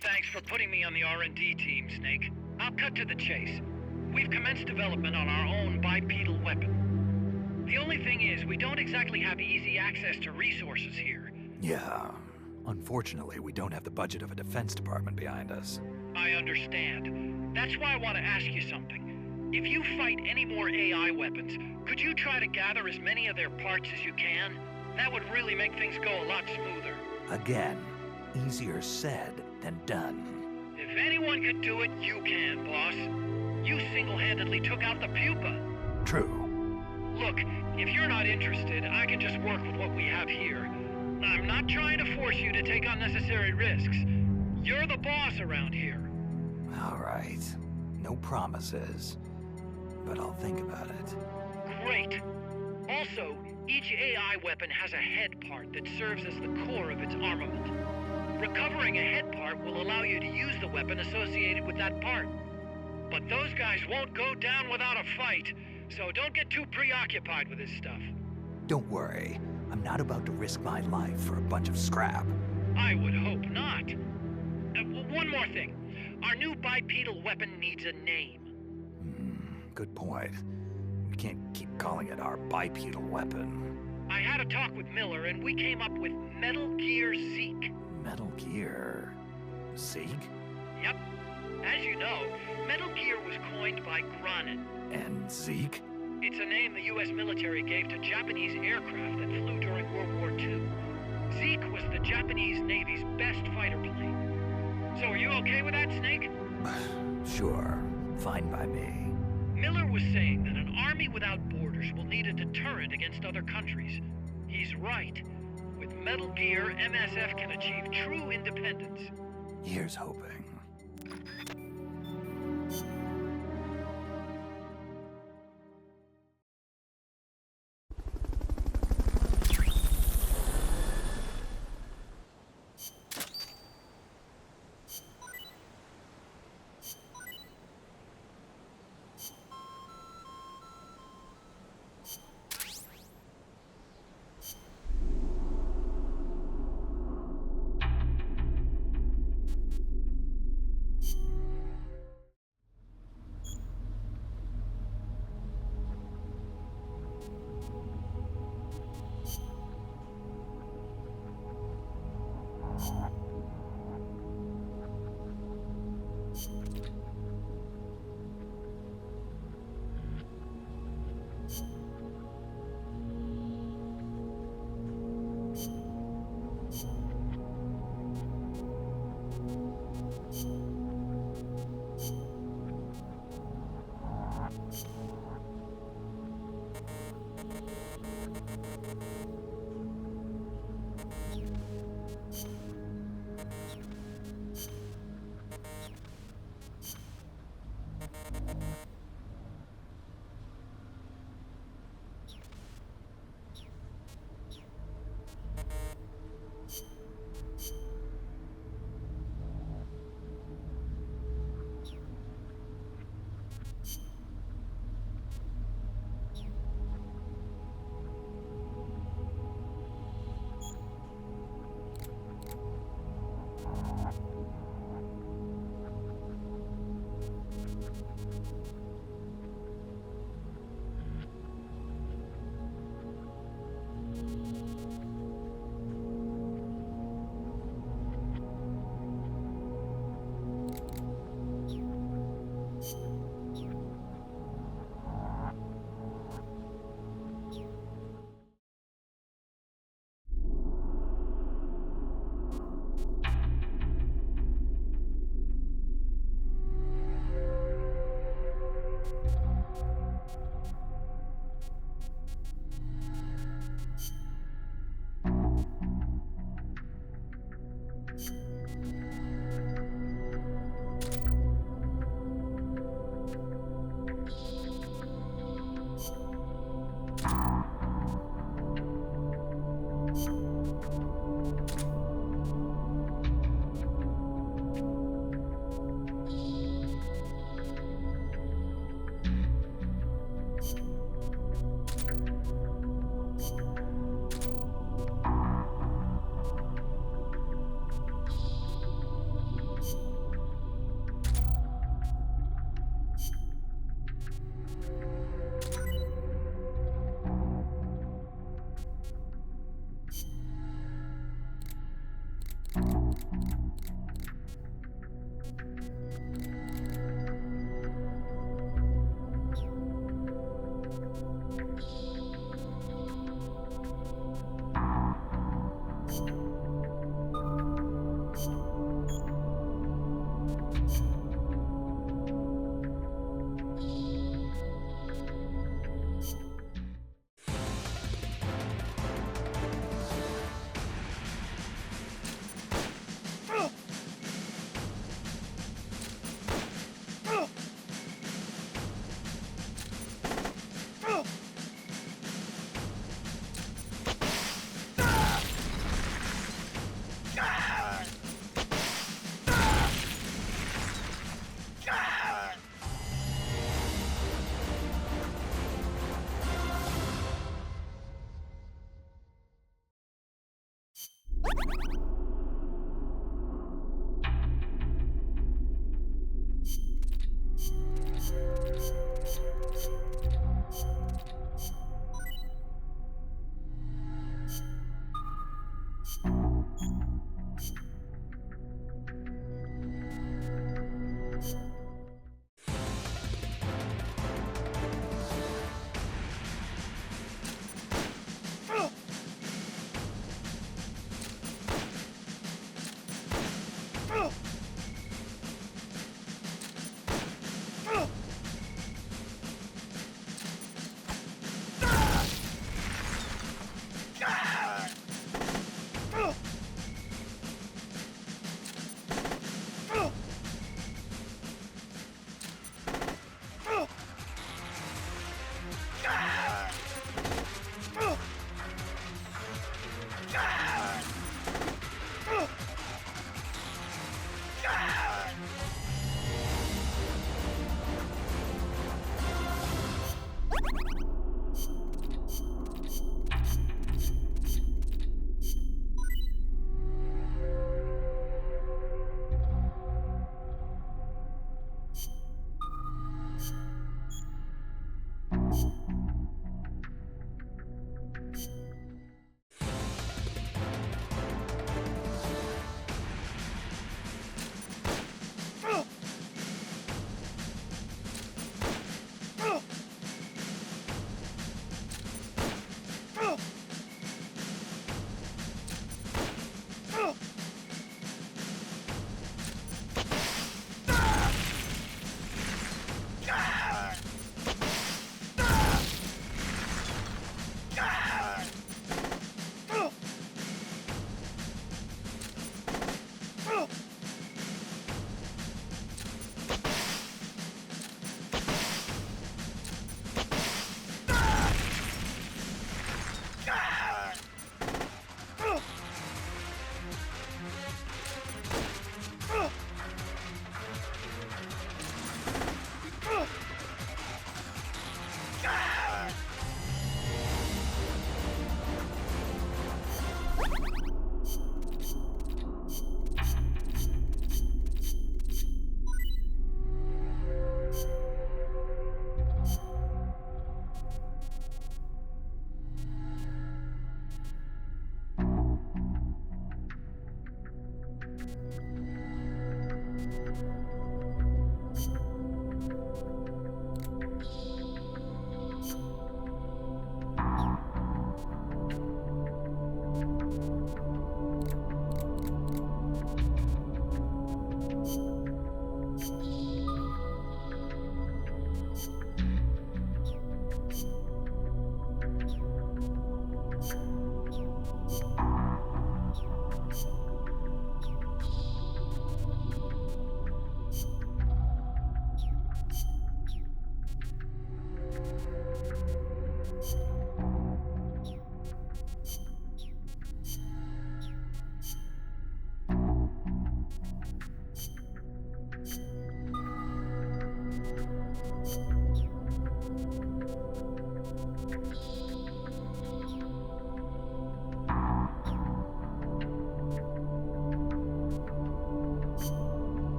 Thanks for putting me on the R&D team, Snake. I'll cut to the chase. We've commenced development on our own bipedal weapon. The only thing is, we don't exactly have easy access to resources here. Yeah. Unfortunately, we don't have the budget of a defense department behind us. I understand. That's why I want to ask you something. If you fight any more AI weapons, could you try to gather as many of their parts as you can? That would really make things go a lot smoother. Again, easier said than done. If anyone could do it, you can, boss. You single-handedly took out the pupa. True. Look, if you're not interested, I can just work with what we have here. I'm not trying to force you to take unnecessary risks. You're the boss around here. All right. No promises, but I'll think about it. Great. Also, each AI weapon has a head part that serves as the core of its armament. Recovering a head part will allow you to use the weapon associated with that part. But those guys won't go down without a fight, so don't get too preoccupied with this stuff. Don't worry, I'm not about to risk my life for a bunch of scrap. I would hope not. One more thing. Our new bipedal weapon needs a name. Good point. We can't keep calling it our bipedal weapon. I had a talk with Miller, and we came up with Metal Gear Zeke. Metal Gear... Zeke? Yep. As you know, Metal Gear was coined by Granin. And Zeke? It's a name the U.S. military gave to Japanese aircraft that flew during World War II. Zeke was the Japanese Navy's best fighter plane. So are you okay with that, Snake? Sure. Fine by me. Miller was saying that an army without borders will need a deterrent against other countries. He's right. With Metal Gear, MSF can achieve true independence. Here's hoping.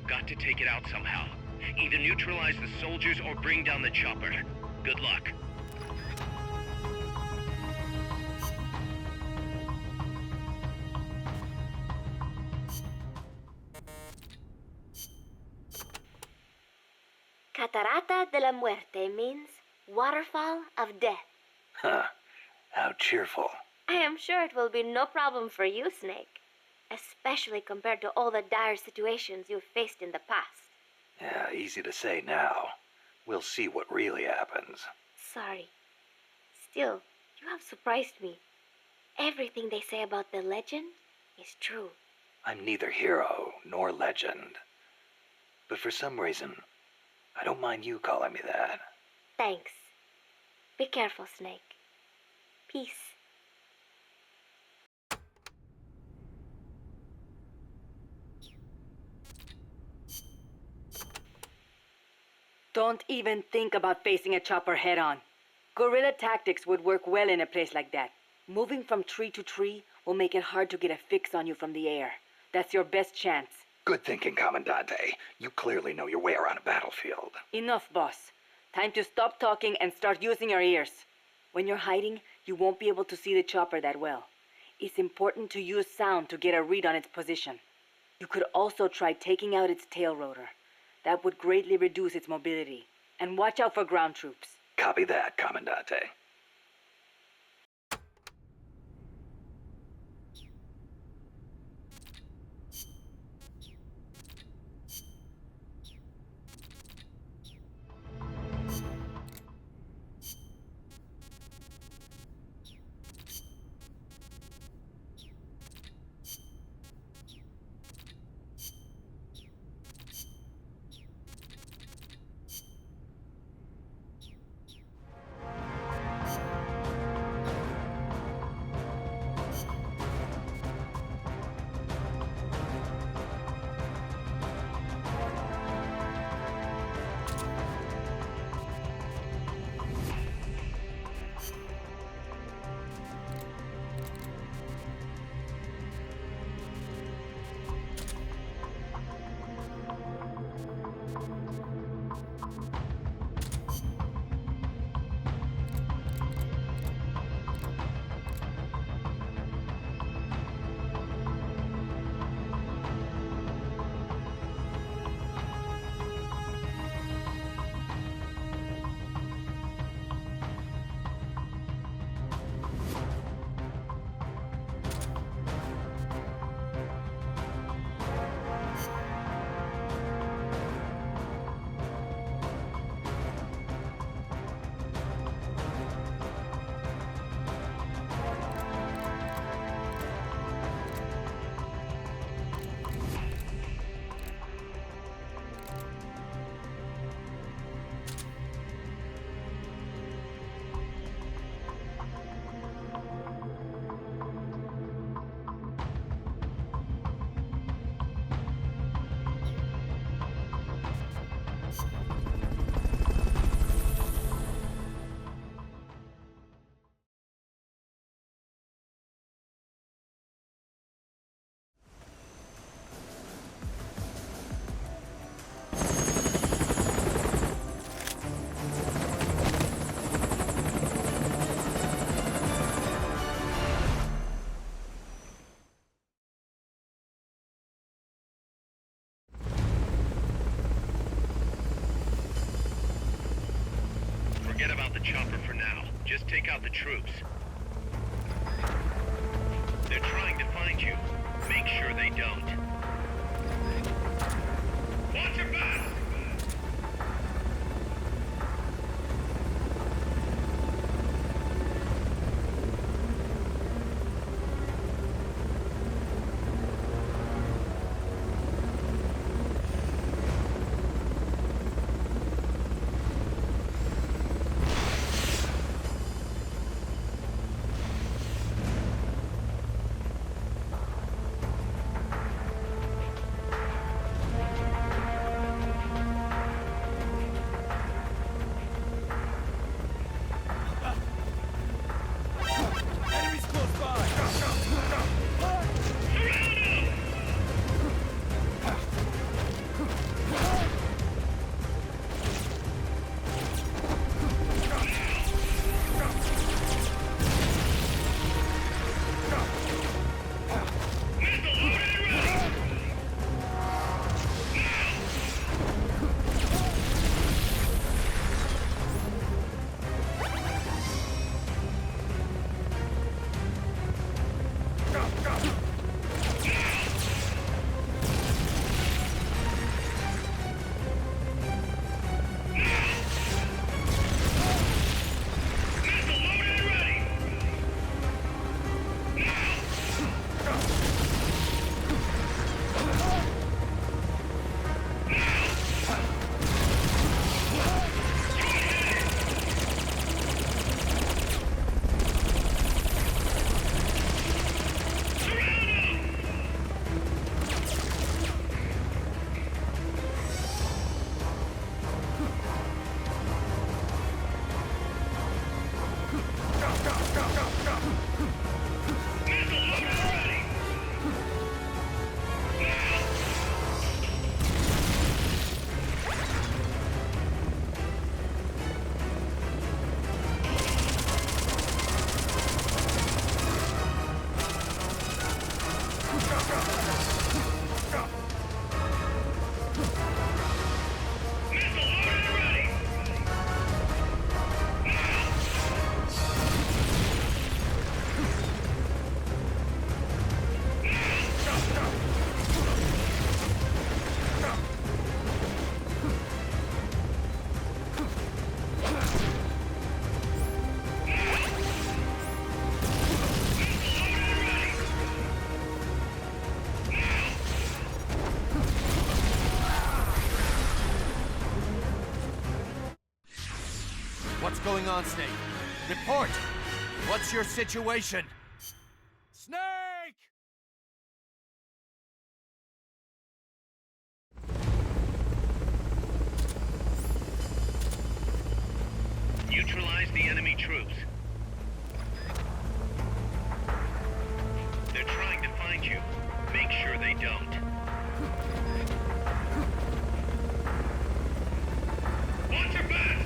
got to take it out somehow. Either neutralize the soldiers or bring down the chopper. Good luck. Catarata de la Muerte means waterfall of death. Huh. How cheerful. I am sure it will be no problem for you, Snake. Especially compared to all the dire situations you've faced in the past. Yeah, easy to say now. We'll see what really happens. Sorry. Still, you have surprised me. Everything they say about the legend is true. I'm neither hero nor legend. But for some reason, I don't mind you calling me that. Thanks. Be careful, Snake. Peace. Don't even think about facing a chopper head-on. Guerrilla tactics would work well in a place like that. Moving from tree to tree will make it hard to get a fix on you from the air. That's your best chance. Good thinking, Commandante. You clearly know your way around a battlefield. Enough, boss. Time to stop talking and start using your ears. When you're hiding, you won't be able to see the chopper that well. It's important to use sound to get a read on its position. You could also try taking out its tail rotor. That would greatly reduce its mobility. And watch out for ground troops. Copy that, Commandante. Forget about the chopper for now. Just take out the troops. They're trying to find you. Make sure they don't. Watch your back! What's going on, Snake? Report! What's your situation? Snake! Neutralize the enemy troops. They're trying to find you. Make sure they don't. Watch your backs!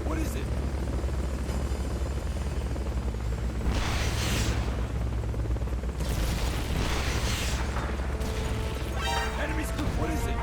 What is it? Enemies! What is it?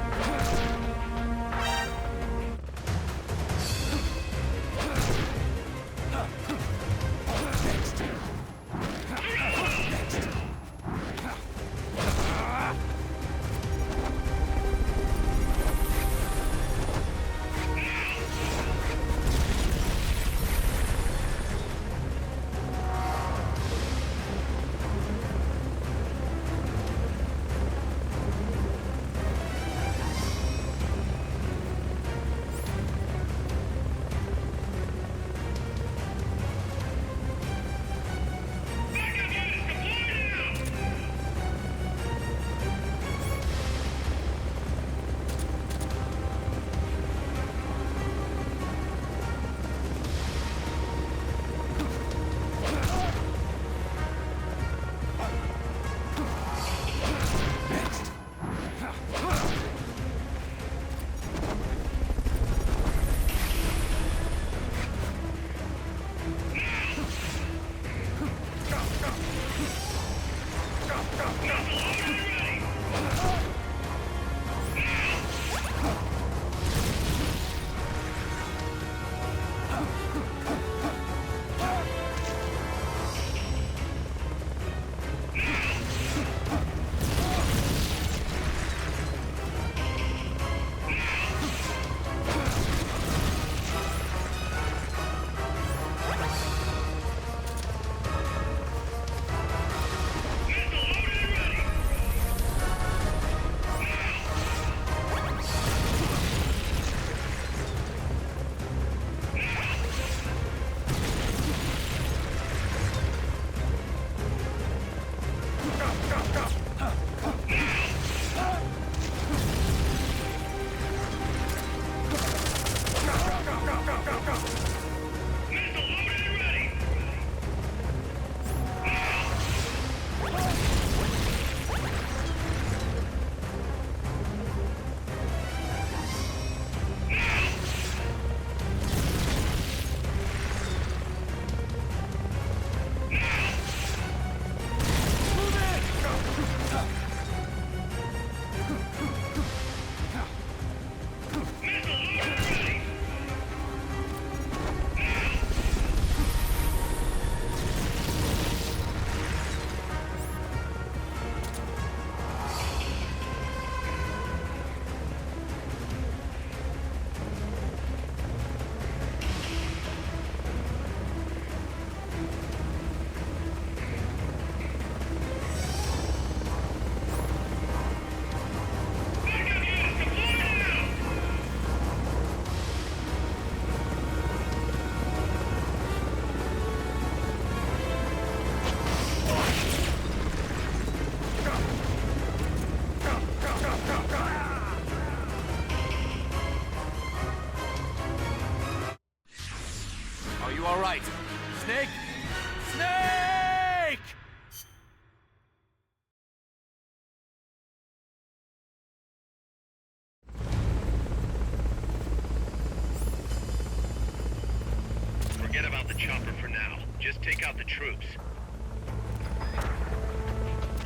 Forget about the chopper for now. Just take out the troops.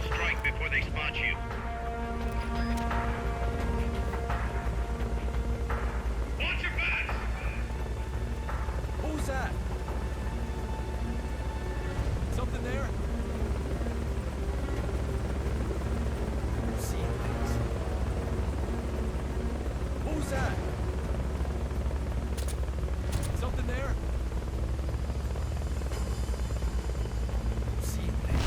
Strike before they spot you. Watch your backs! Who's that? Something there? Seeing things. Who's that? Something there? Seeing things.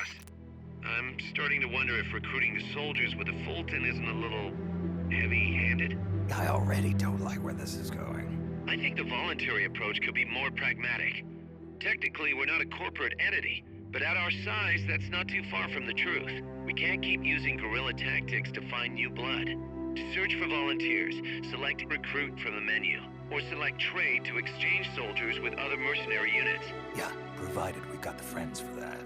boss. I'm starting to wonder if recruiting the soldiers with a Fulton isn't a little heavy-handed. I already don't like where this is going. I think the voluntary approach could be more pragmatic. Technically, we're not a corporate entity, but at our size, that's not too far from the truth. We can't keep using guerrilla tactics to find new blood. To search for volunteers, select recruit from the menu, or select trade to exchange soldiers with other mercenary units. Yeah, provided we've got the friends for that.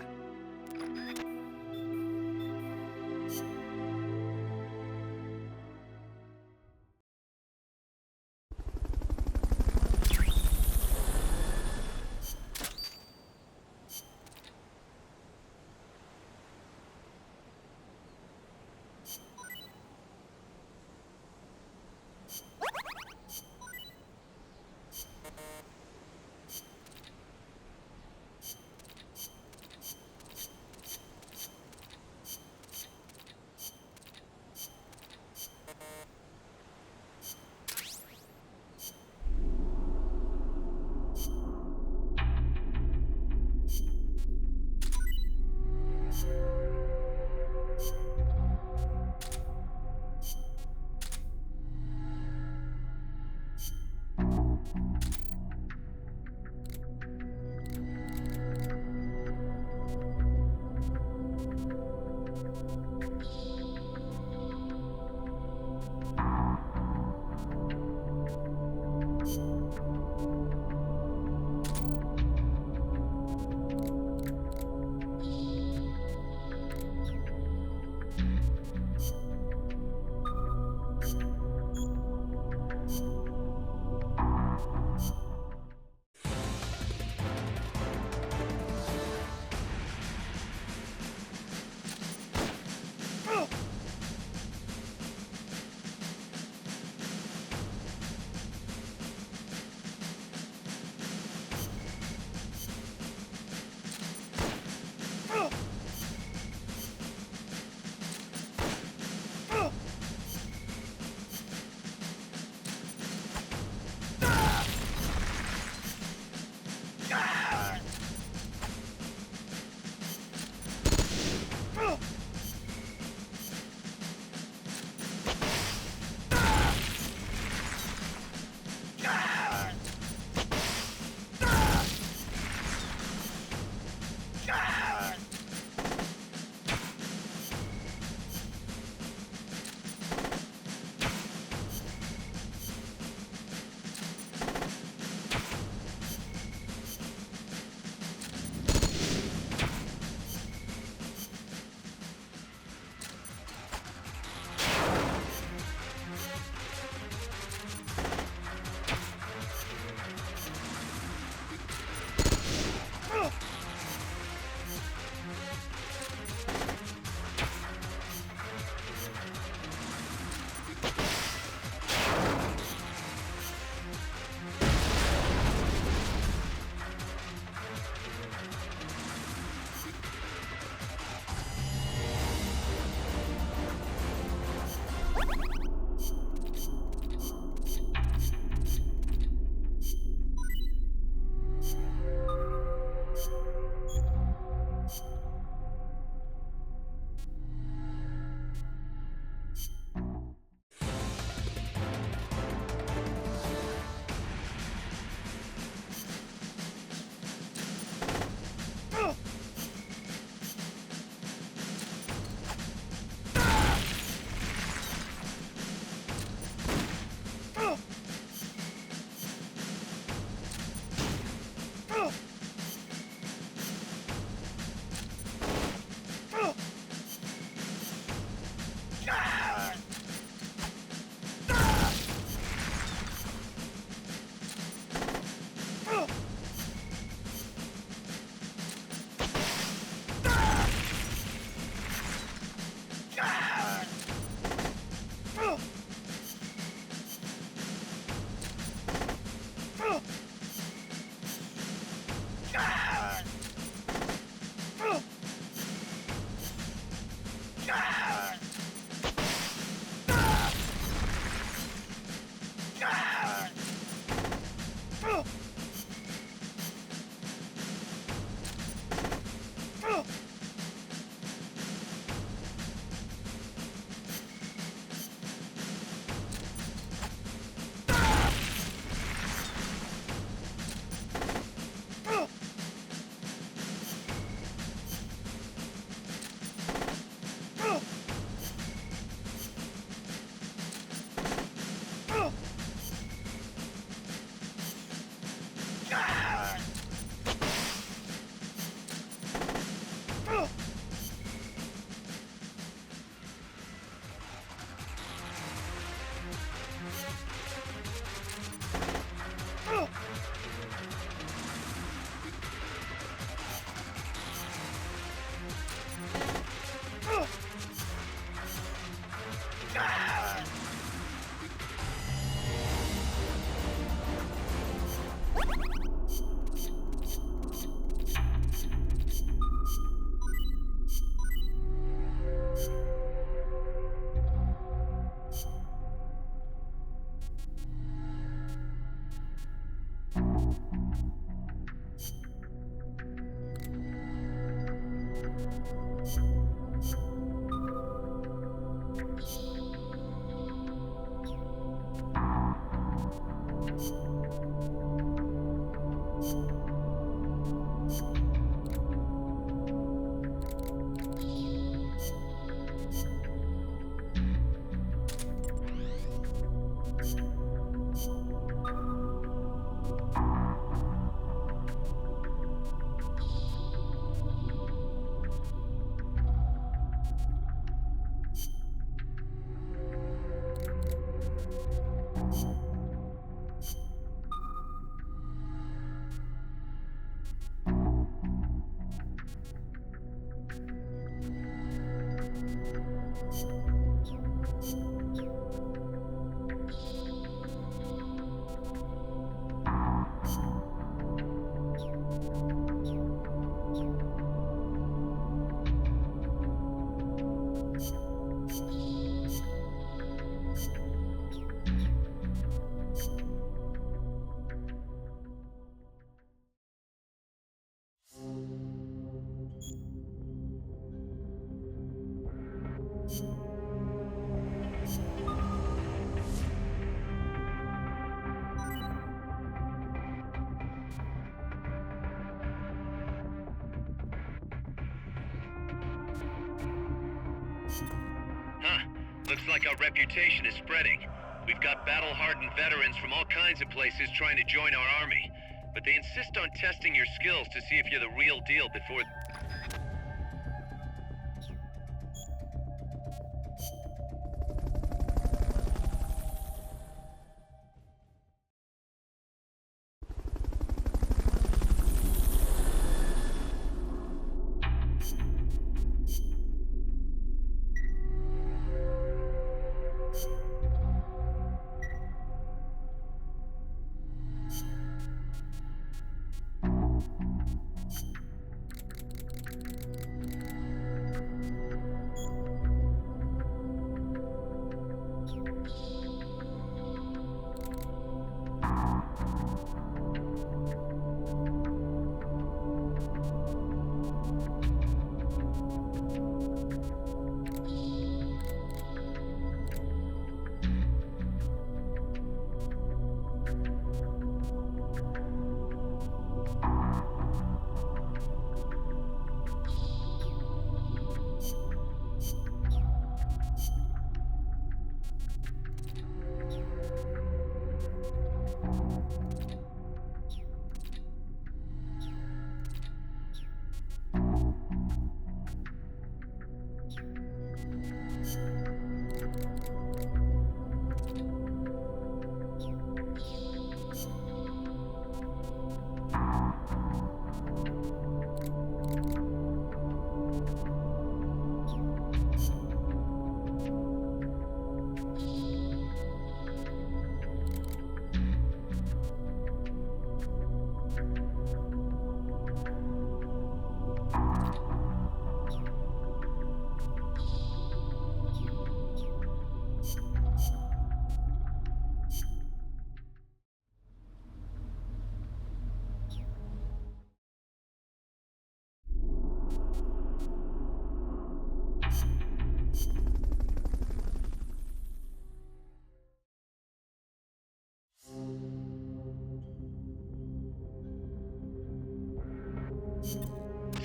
Huh. Looks like our reputation is spreading. We've got battle-hardened veterans from all kinds of places trying to join our army. But they insist on testing your skills to see if you're the real deal before...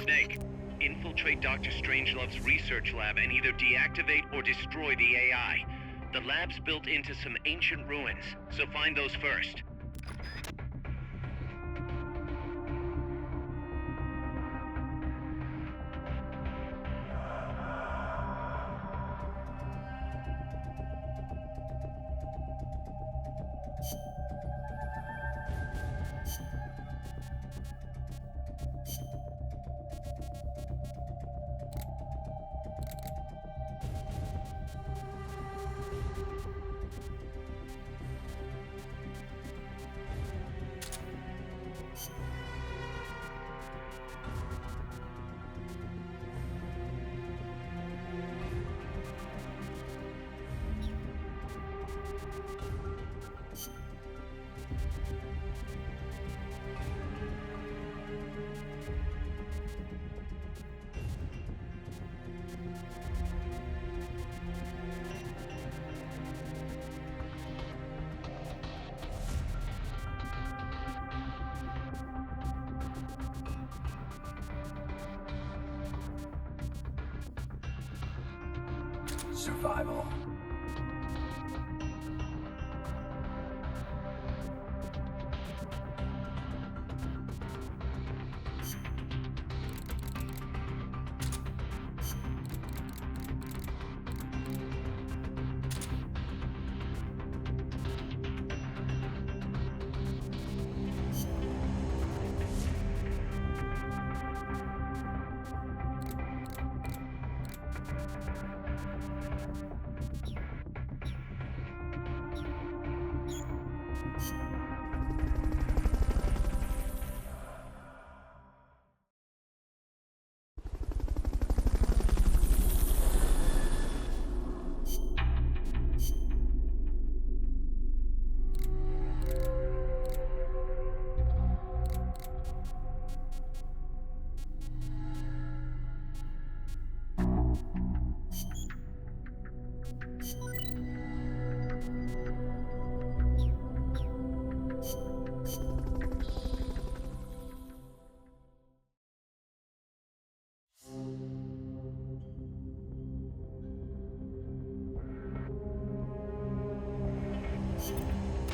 Snake, infiltrate Dr. Strangelove's research lab and either deactivate or destroy the AI. The lab's built into some ancient ruins, so find those first. survival.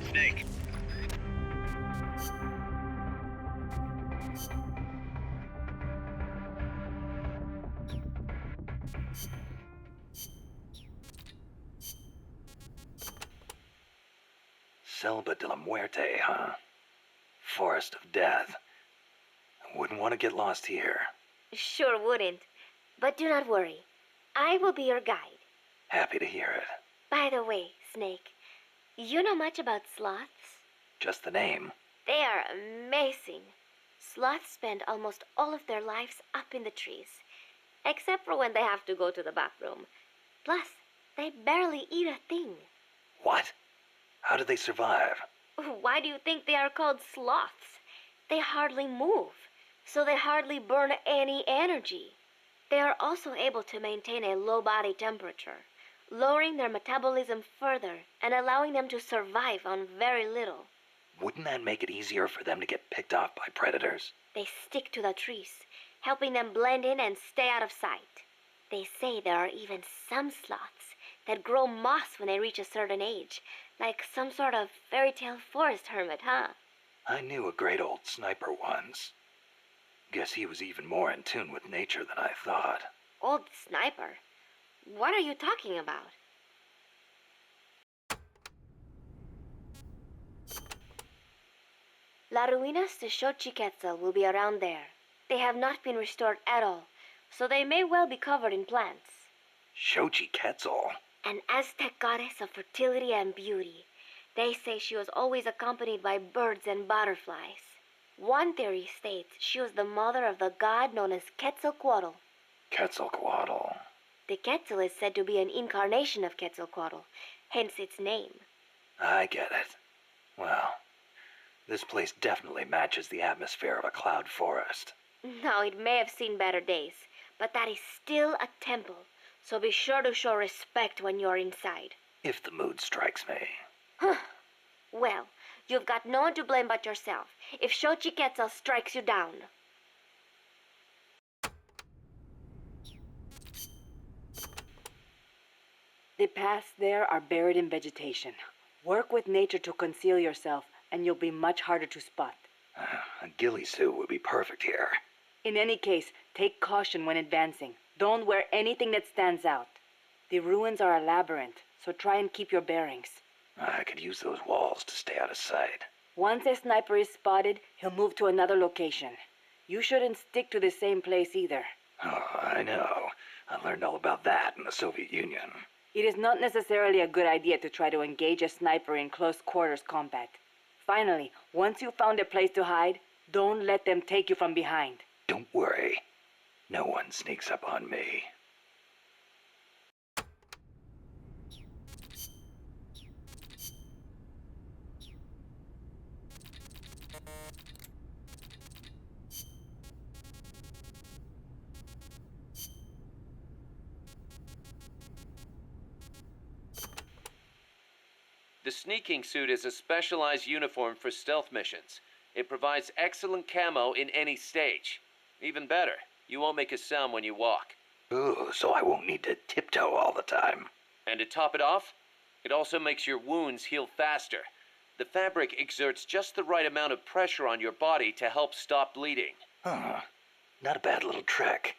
Snake. Selva de la Muerte, huh? Forest of Death. Wouldn't want to get lost here. Sure wouldn't. But do not worry. I will be your guide. Happy to hear it. By the way, Snake, you know much about sloths? Just the name. They are amazing. Sloths spend almost all of their lives up in the trees, except for when they have to go to the bathroom. Plus, they barely eat a thing. What? How do they survive? Why do you think they are called sloths? They hardly move, so they hardly burn any energy. They are also able to maintain a low body temperature, lowering their metabolism further and allowing them to survive on very little. Wouldn't that make it easier for them to get picked off by predators? They stick to the trees, helping them blend in and stay out of sight. They say there are even some sloths that grow moss when they reach a certain age, like some sort of fairy tale forest hermit, huh? I knew a great old sniper once. Guess he was even more in tune with nature than I thought. Old sniper? What are you talking about? La Ruinas de Xochiquetzal will be around there. They have not been restored at all, so they may well be covered in plants. Xochiquetzal? An Aztec goddess of fertility and beauty. They say she was always accompanied by birds and butterflies. One theory states she was the mother of the god known as Quetzalcoatl. Quetzalcoatl. The Quetzal is said to be an incarnation of Quetzalcoatl, hence its name. I get it. Well, this place definitely matches the atmosphere of a cloud forest. Now, it may have seen better days, but that is still a temple, so be sure to show respect when you're inside. If the mood strikes me. Well, you've got no one to blame but yourself if Xochiquetzal strikes you down. The paths there are buried in vegetation. Work with nature to conceal yourself, and you'll be much harder to spot. A ghillie suit would be perfect here. In any case, take caution when advancing. Don't wear anything that stands out. The ruins are a labyrinth, so try and keep your bearings. I could use those walls to stay out of sight. Once a sniper is spotted, he'll move to another location. You shouldn't stick to the same place either. Oh, I know. I learned all about that in the Soviet Union. It is not necessarily a good idea to try to engage a sniper in close quarters combat. Finally, once you've found a place to hide, don't let them take you from behind. Don't worry. No one sneaks up on me. The sneaking suit is a specialized uniform for stealth missions. It provides excellent camo in any stage. Even better, you won't make a sound when you walk. Ooh, so I won't need to tiptoe all the time. And to top it off, it also makes your wounds heal faster. The fabric exerts just the right amount of pressure on your body to help stop bleeding. Huh. Not a bad little trick.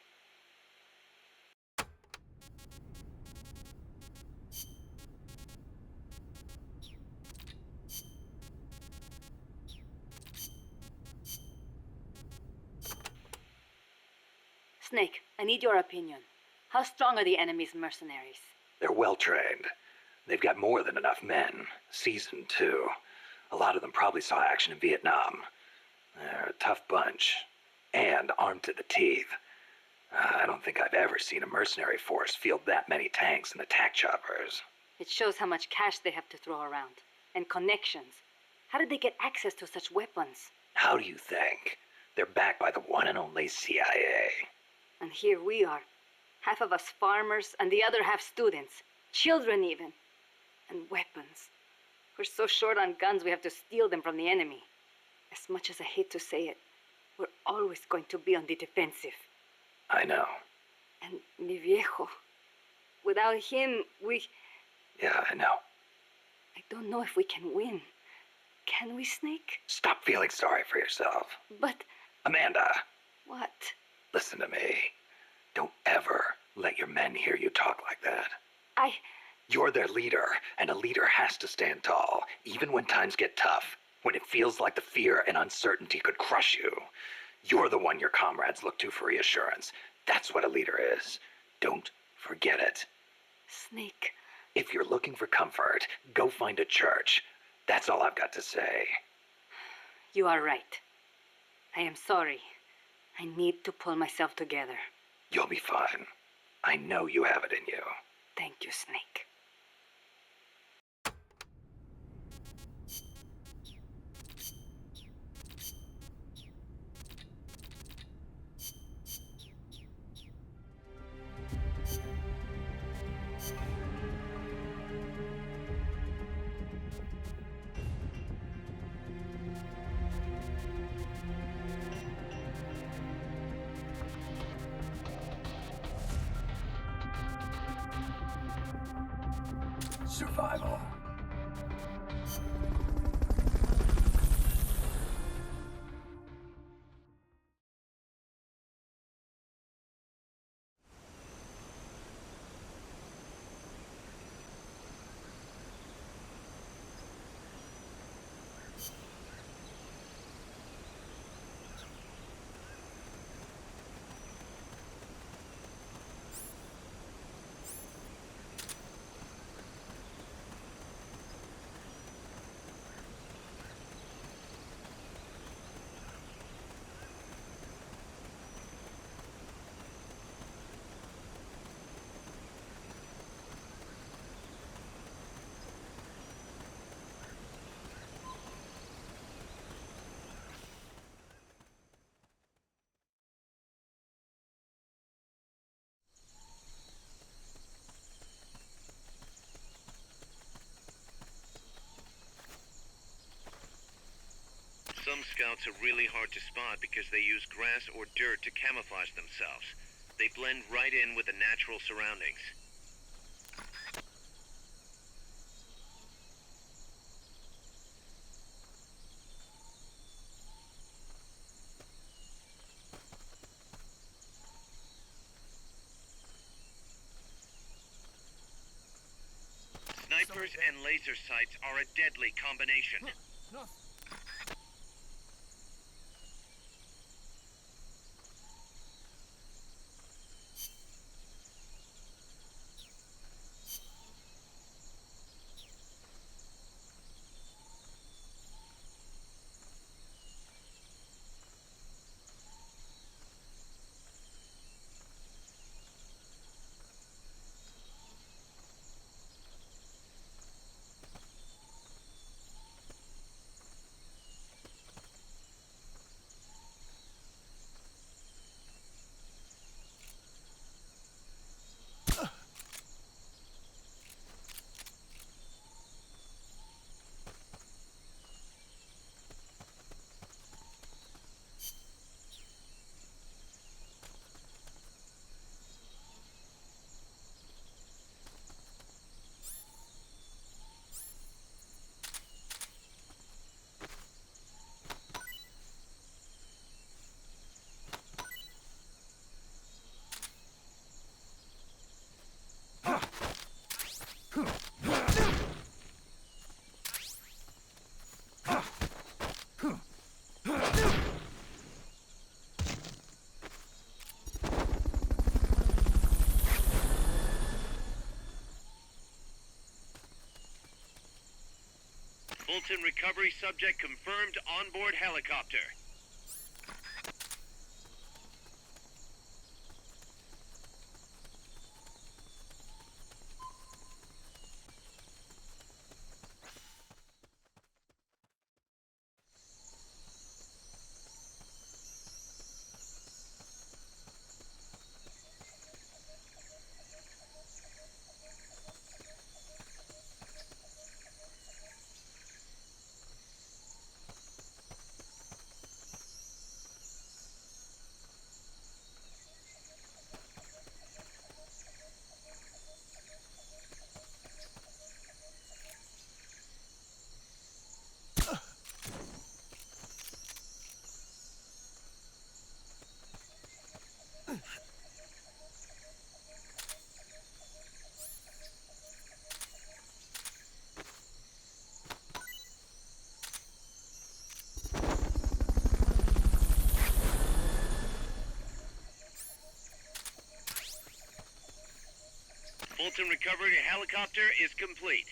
Snake, I need your opinion. How strong are the enemy's mercenaries? They're well trained. They've got more than enough men. Seasoned, too. A lot of them probably saw action in Vietnam. They're a tough bunch. And armed to the teeth. I don't think I've ever seen a mercenary force field that many tanks and attack choppers. It shows how much cash they have to throw around. And connections. How did they get access to such weapons? How do you think? They're backed by the one and only CIA. And here we are. Half of us farmers, and the other half students. Children, even. And weapons. We're so short on guns, we have to steal them from the enemy. As much as I hate to say it, we're always going to be on the defensive. I know. And mi viejo. Without him, Yeah, I know. I don't know if we can win. Can we, Snake? Stop feeling sorry for yourself. But... Amanda, what? listen to me. Don't ever let your men hear you talk like that. You're their leader, and a leader has to stand tall, even when times get tough, when it feels like the fear and uncertainty could crush you. You're the one your comrades look to for reassurance. That's what a leader is. Don't forget it. Snake. If you're looking for comfort, go find a church. That's all I've got to say. You are right. I am sorry. I need to pull myself together. You'll be fine. I know you have it in you. Thank you, Snake. Survival. Some scouts are really hard to spot because they use grass or dirt to camouflage themselves. They blend right in with the natural surroundings. Snipers and laser sights are a deadly combination. No. Fulton recovery subject confirmed onboard helicopter. Fulton recovery helicopter is complete.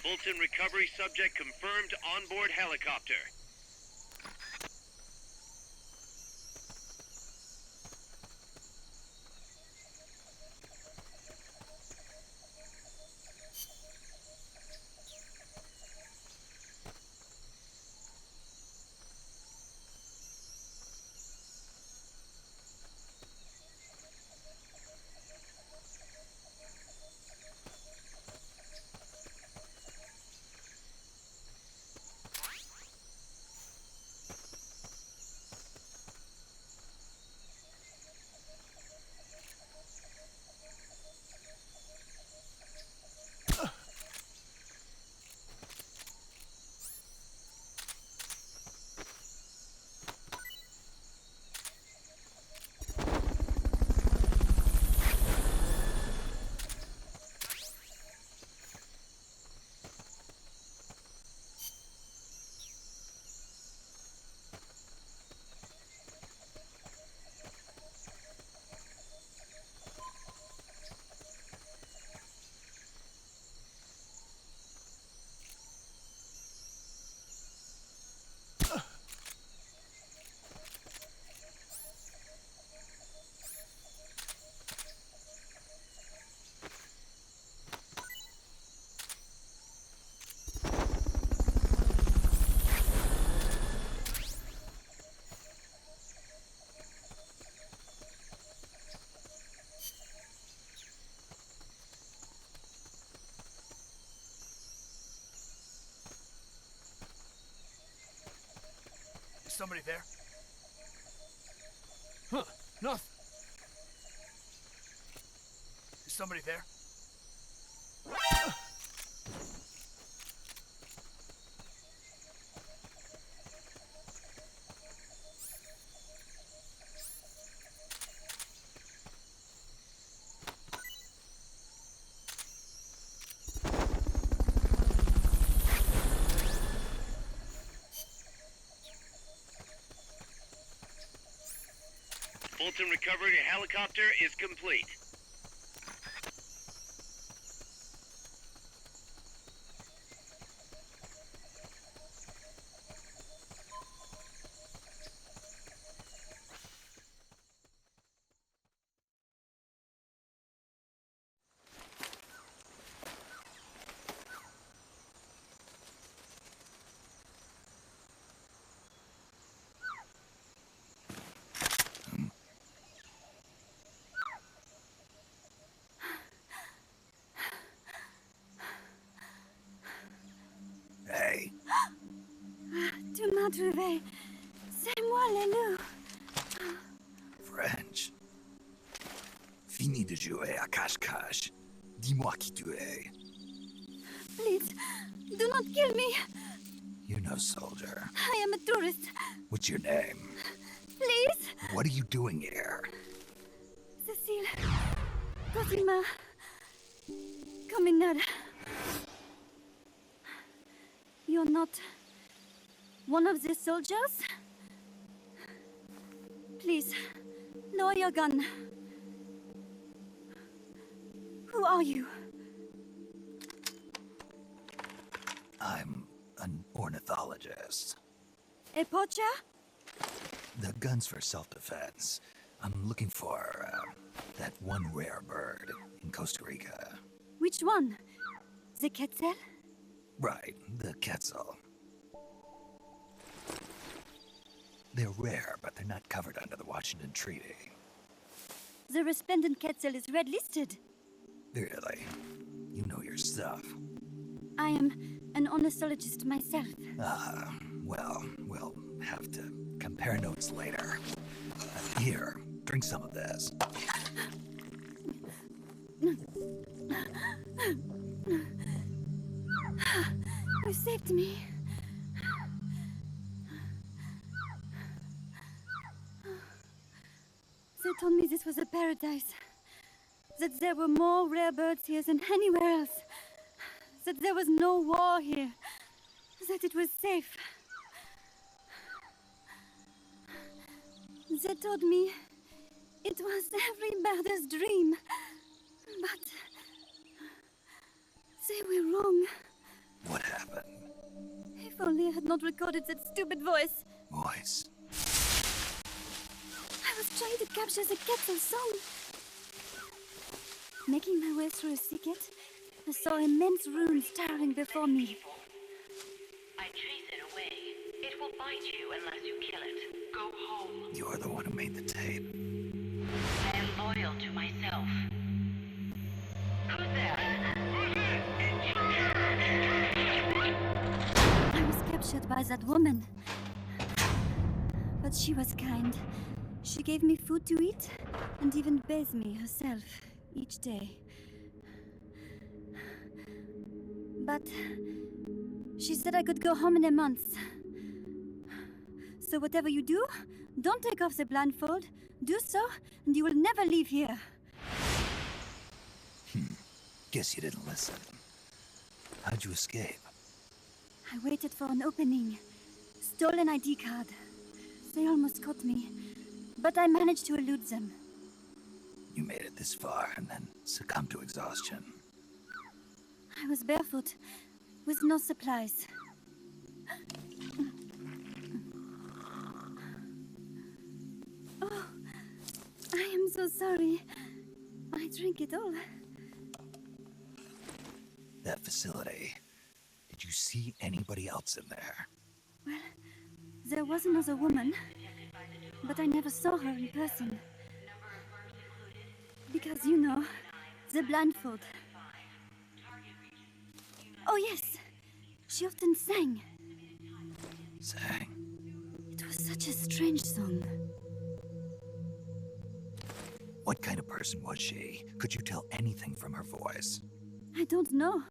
Fulton recovery subject confirmed onboard helicopter. Is somebody there? Huh, nothing. Is somebody there? Fulton recovery helicopter is complete. Hey. Do not réveille. C'est moi, le loup. French. Fini de jouer à cache-cache. Dis-moi qui tu es. Please, do not kill me. You're no soldier. I am a tourist. What's your name? Please. What are you doing here? Cecile, Cosima, Caminar. You're not one of the soldiers? Please, lower your gun. Who are you? I'm an ornithologist. A poacher? The gun's for self-defense. I'm looking for that one rare bird in Costa Rica. Which one? The quetzal? Right, the quetzal. They're rare, but they're not covered under the Washington Treaty. The resplendent quetzal is red-listed. Really? You know your stuff. I am an ornithologist myself. Well, we'll have to compare notes later. Here, drink some of this. You saved me. They told me this was a paradise. That there were more rare birds here than anywhere else. That there was no war here. That it was safe. They told me it was every birder's dream. But they were wrong. What happened? If only I had not recorded that stupid voice. Voice? I was trying to capture the quetzal song. Making my way through a thicket, I saw immense runes towering before me. I chase it away. It will bite you unless you kill it. Go home. You're the one who made the tape. I am loyal to myself. Who's there? I was captured by that woman. But she was kind. She gave me food to eat and even bathed me herself each day. But she said I could go home in a month. So whatever you do, don't take off the blindfold. Do so, and you will never leave here. Guess you didn't listen. How'd you escape? I waited for an opening. Stole an ID card. They almost caught me, but I managed to elude them. You made it this far and then succumbed to exhaustion. I was barefoot, with no supplies. Oh, I am so sorry. I drank it all. That facility. Did you see anybody else in there? Well, there was another woman, but I never saw her in person. Because, you know, the blindfold. Oh, yes. She often sang. Sang? It was such a strange song. What kind of person was she? Could you tell anything from her voice? I don't know.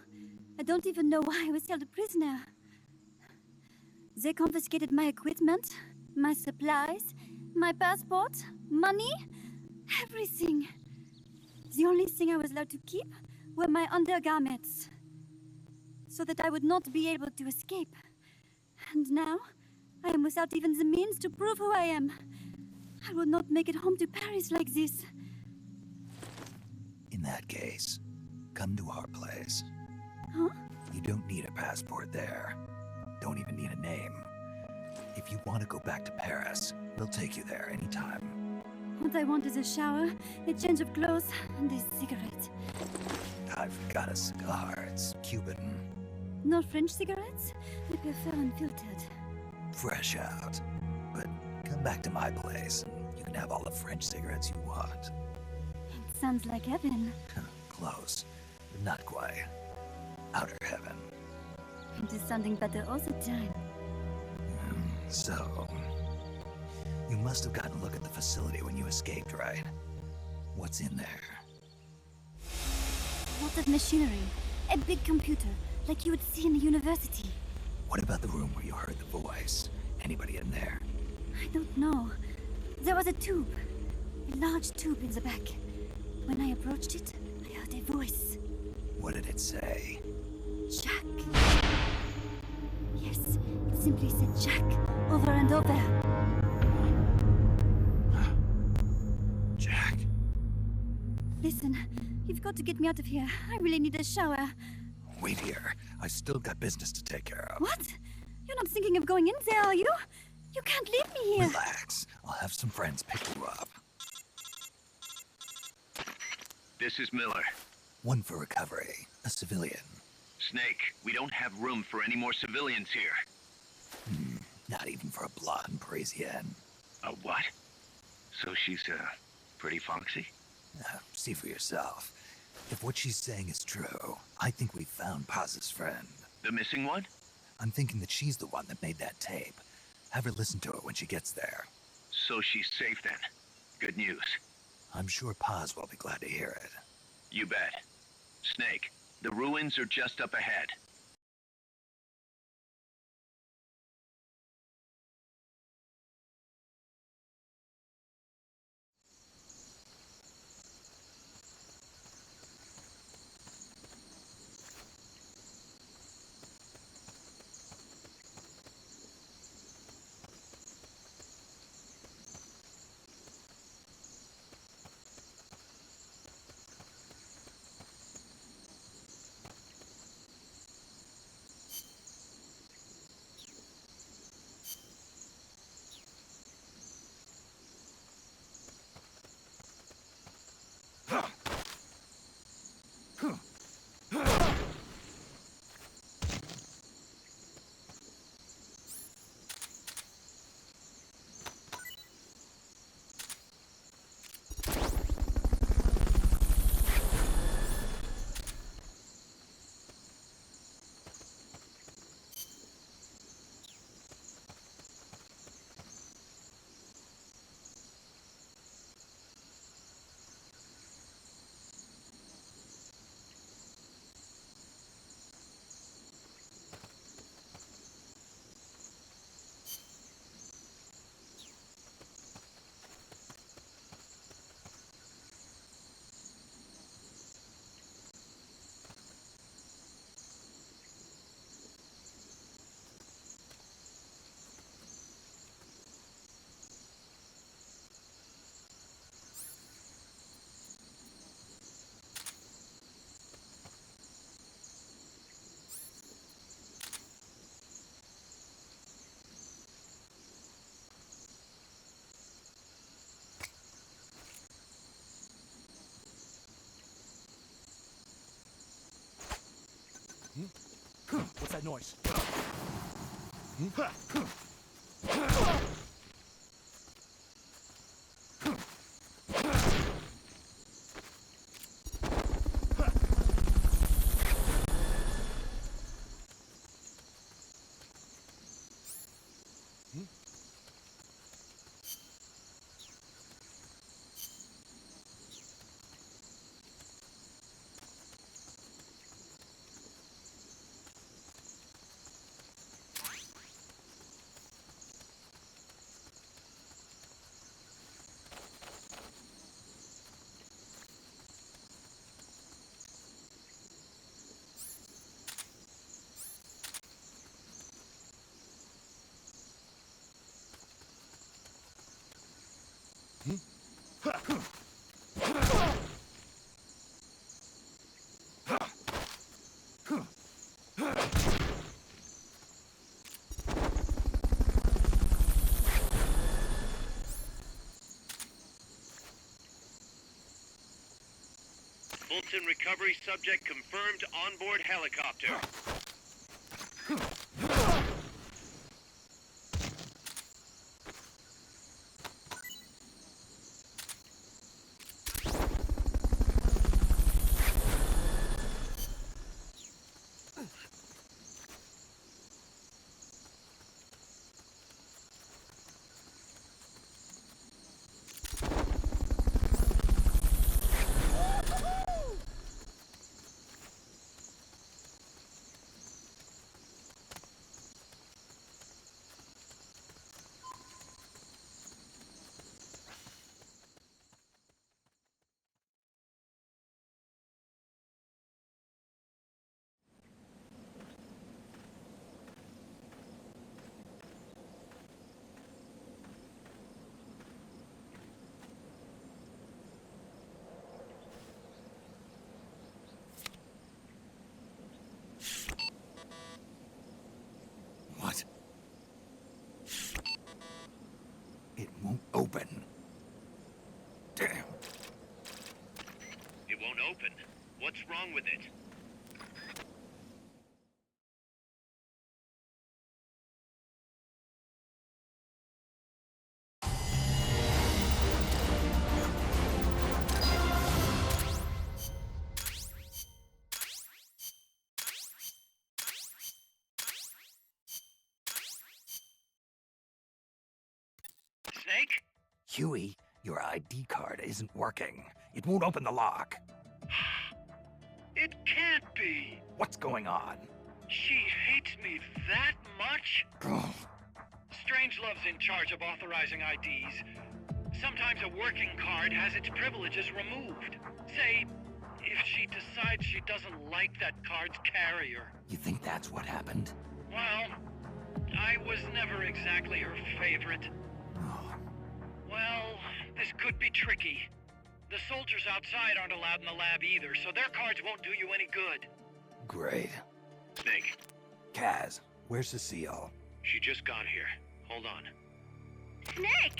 I don't even know why I was held a prisoner. They confiscated my equipment, my supplies, my passport, money, everything. The only thing I was allowed to keep were my undergarments, so that I would not be able to escape. And now, I am without even the means to prove who I am. I will not make it home to Paris like this. In that case, come to our place. Huh? You don't need a passport there. Don't even need a name. If you want to go back to Paris, we'll take you there anytime. What I want is a shower, a change of clothes, and a cigarette. I've got a cigar. It's Cuban. No French cigarettes? I prefer unfiltered. Fresh out. But come back to my place, and you can have all the French cigarettes you want. It sounds like heaven. Close, but not quite. Outer heaven. It is sounding better all the time. So, you must have gotten a look at the facility when you escaped, right? What's in there? Lots of machinery. A big computer, like you would see in a university. What about the room where you heard the voice? Anybody in there? I don't know. There was a tube. A large tube in the back. When I approached it, I heard a voice. What did it say? Jack. Yes, it simply said Jack over and over. Jack? Listen, you've got to get me out of here. I really need a shower. Wait here. I still got business to take care of. What? You're not thinking of going in there, are you? You can't leave me here. Relax. I'll have some friends pick you up. This is Miller. One for recovery. A civilian. Snake, we don't have room for any more civilians here. Not even for a blonde Parisienne. A what? So she's, pretty foxy? See for yourself. If what she's saying is true, I think we've found Paz's friend. The missing one? I'm thinking that she's the one that made that tape. Have her listen to it when she gets there. So she's safe then. Good news. I'm sure Paz will be glad to hear it. You bet. Snake, the ruins are just up ahead. What's that noise? Fulton recovery subject confirmed onboard helicopter. open. Damn. It won't open. What's wrong with it? Snake? Huey, your ID card isn't working. It won't open the lock. It can't be. What's going on? She hates me that much? Strangelove's in charge of authorizing IDs. Sometimes a working card has its privileges removed. Say, if she decides she doesn't like that card's carrier. You think that's what happened? Well, I was never exactly her favorite. Oh, Well, this could be tricky. The soldiers outside aren't allowed in the lab either, so their cards won't do you any good. great. Snake, Kaz, where's Cecile? she just got here. Hold on. Snake!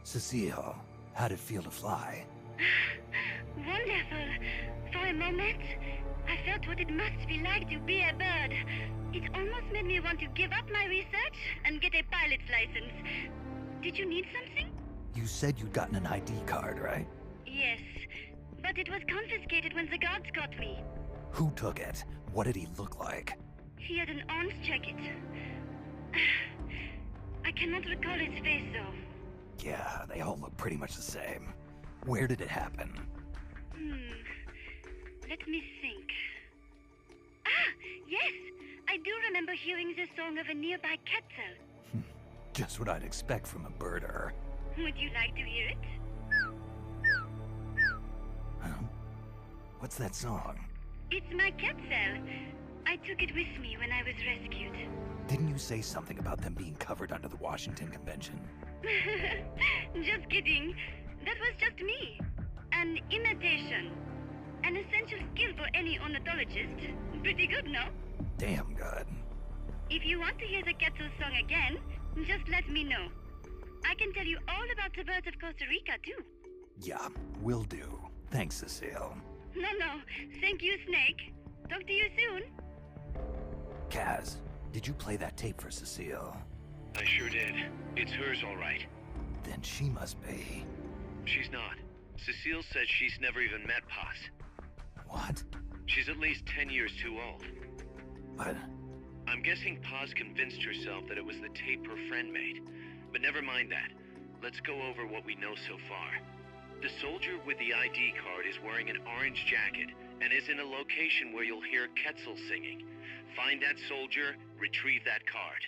Cecile, how'd it feel to fly? Wonderful. For a moment, I felt what it must be like to be a bird. It almost made me want to give up my research and get a pilot's license. Did you need something? You said you'd gotten an ID card, right? Yes, but it was confiscated when the guards got me. Who took it? What did he look like? He had an orange jacket. I cannot recall his face, though. Yeah, they all look pretty much the same. Where did it happen? Let me think. Ah, yes! I do remember hearing the song of a nearby Quetzal. Just what I'd expect from a birder. Would you like to hear it? Huh? What's that song? It's my Quetzal. I took it with me when I was rescued. Didn't you say something about them being covered under the Washington Convention? Just kidding. That was just me. An imitation. An essential skill for any ornithologist. Pretty good, no? Damn good. If you want to hear the Quetzal song again, just let me know. I can tell you all about the birds of Costa Rica, too. Yeah, will do. Thanks, Cecile. No. Thank you, Snake. Talk to you soon. Kaz, did you play that tape for Cecile? I sure did. It's hers, all right. Then she must be... She's not. Cecile says she's never even met Paz. What? She's at least 10 years too old. But... I'm guessing Paz convinced herself that it was the tape her friend made. But never mind that. Let's go over what we know so far. The soldier with the ID card is wearing an orange jacket and is in a location where you'll hear Quetzal singing. Find that soldier, retrieve that card.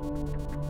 Alot.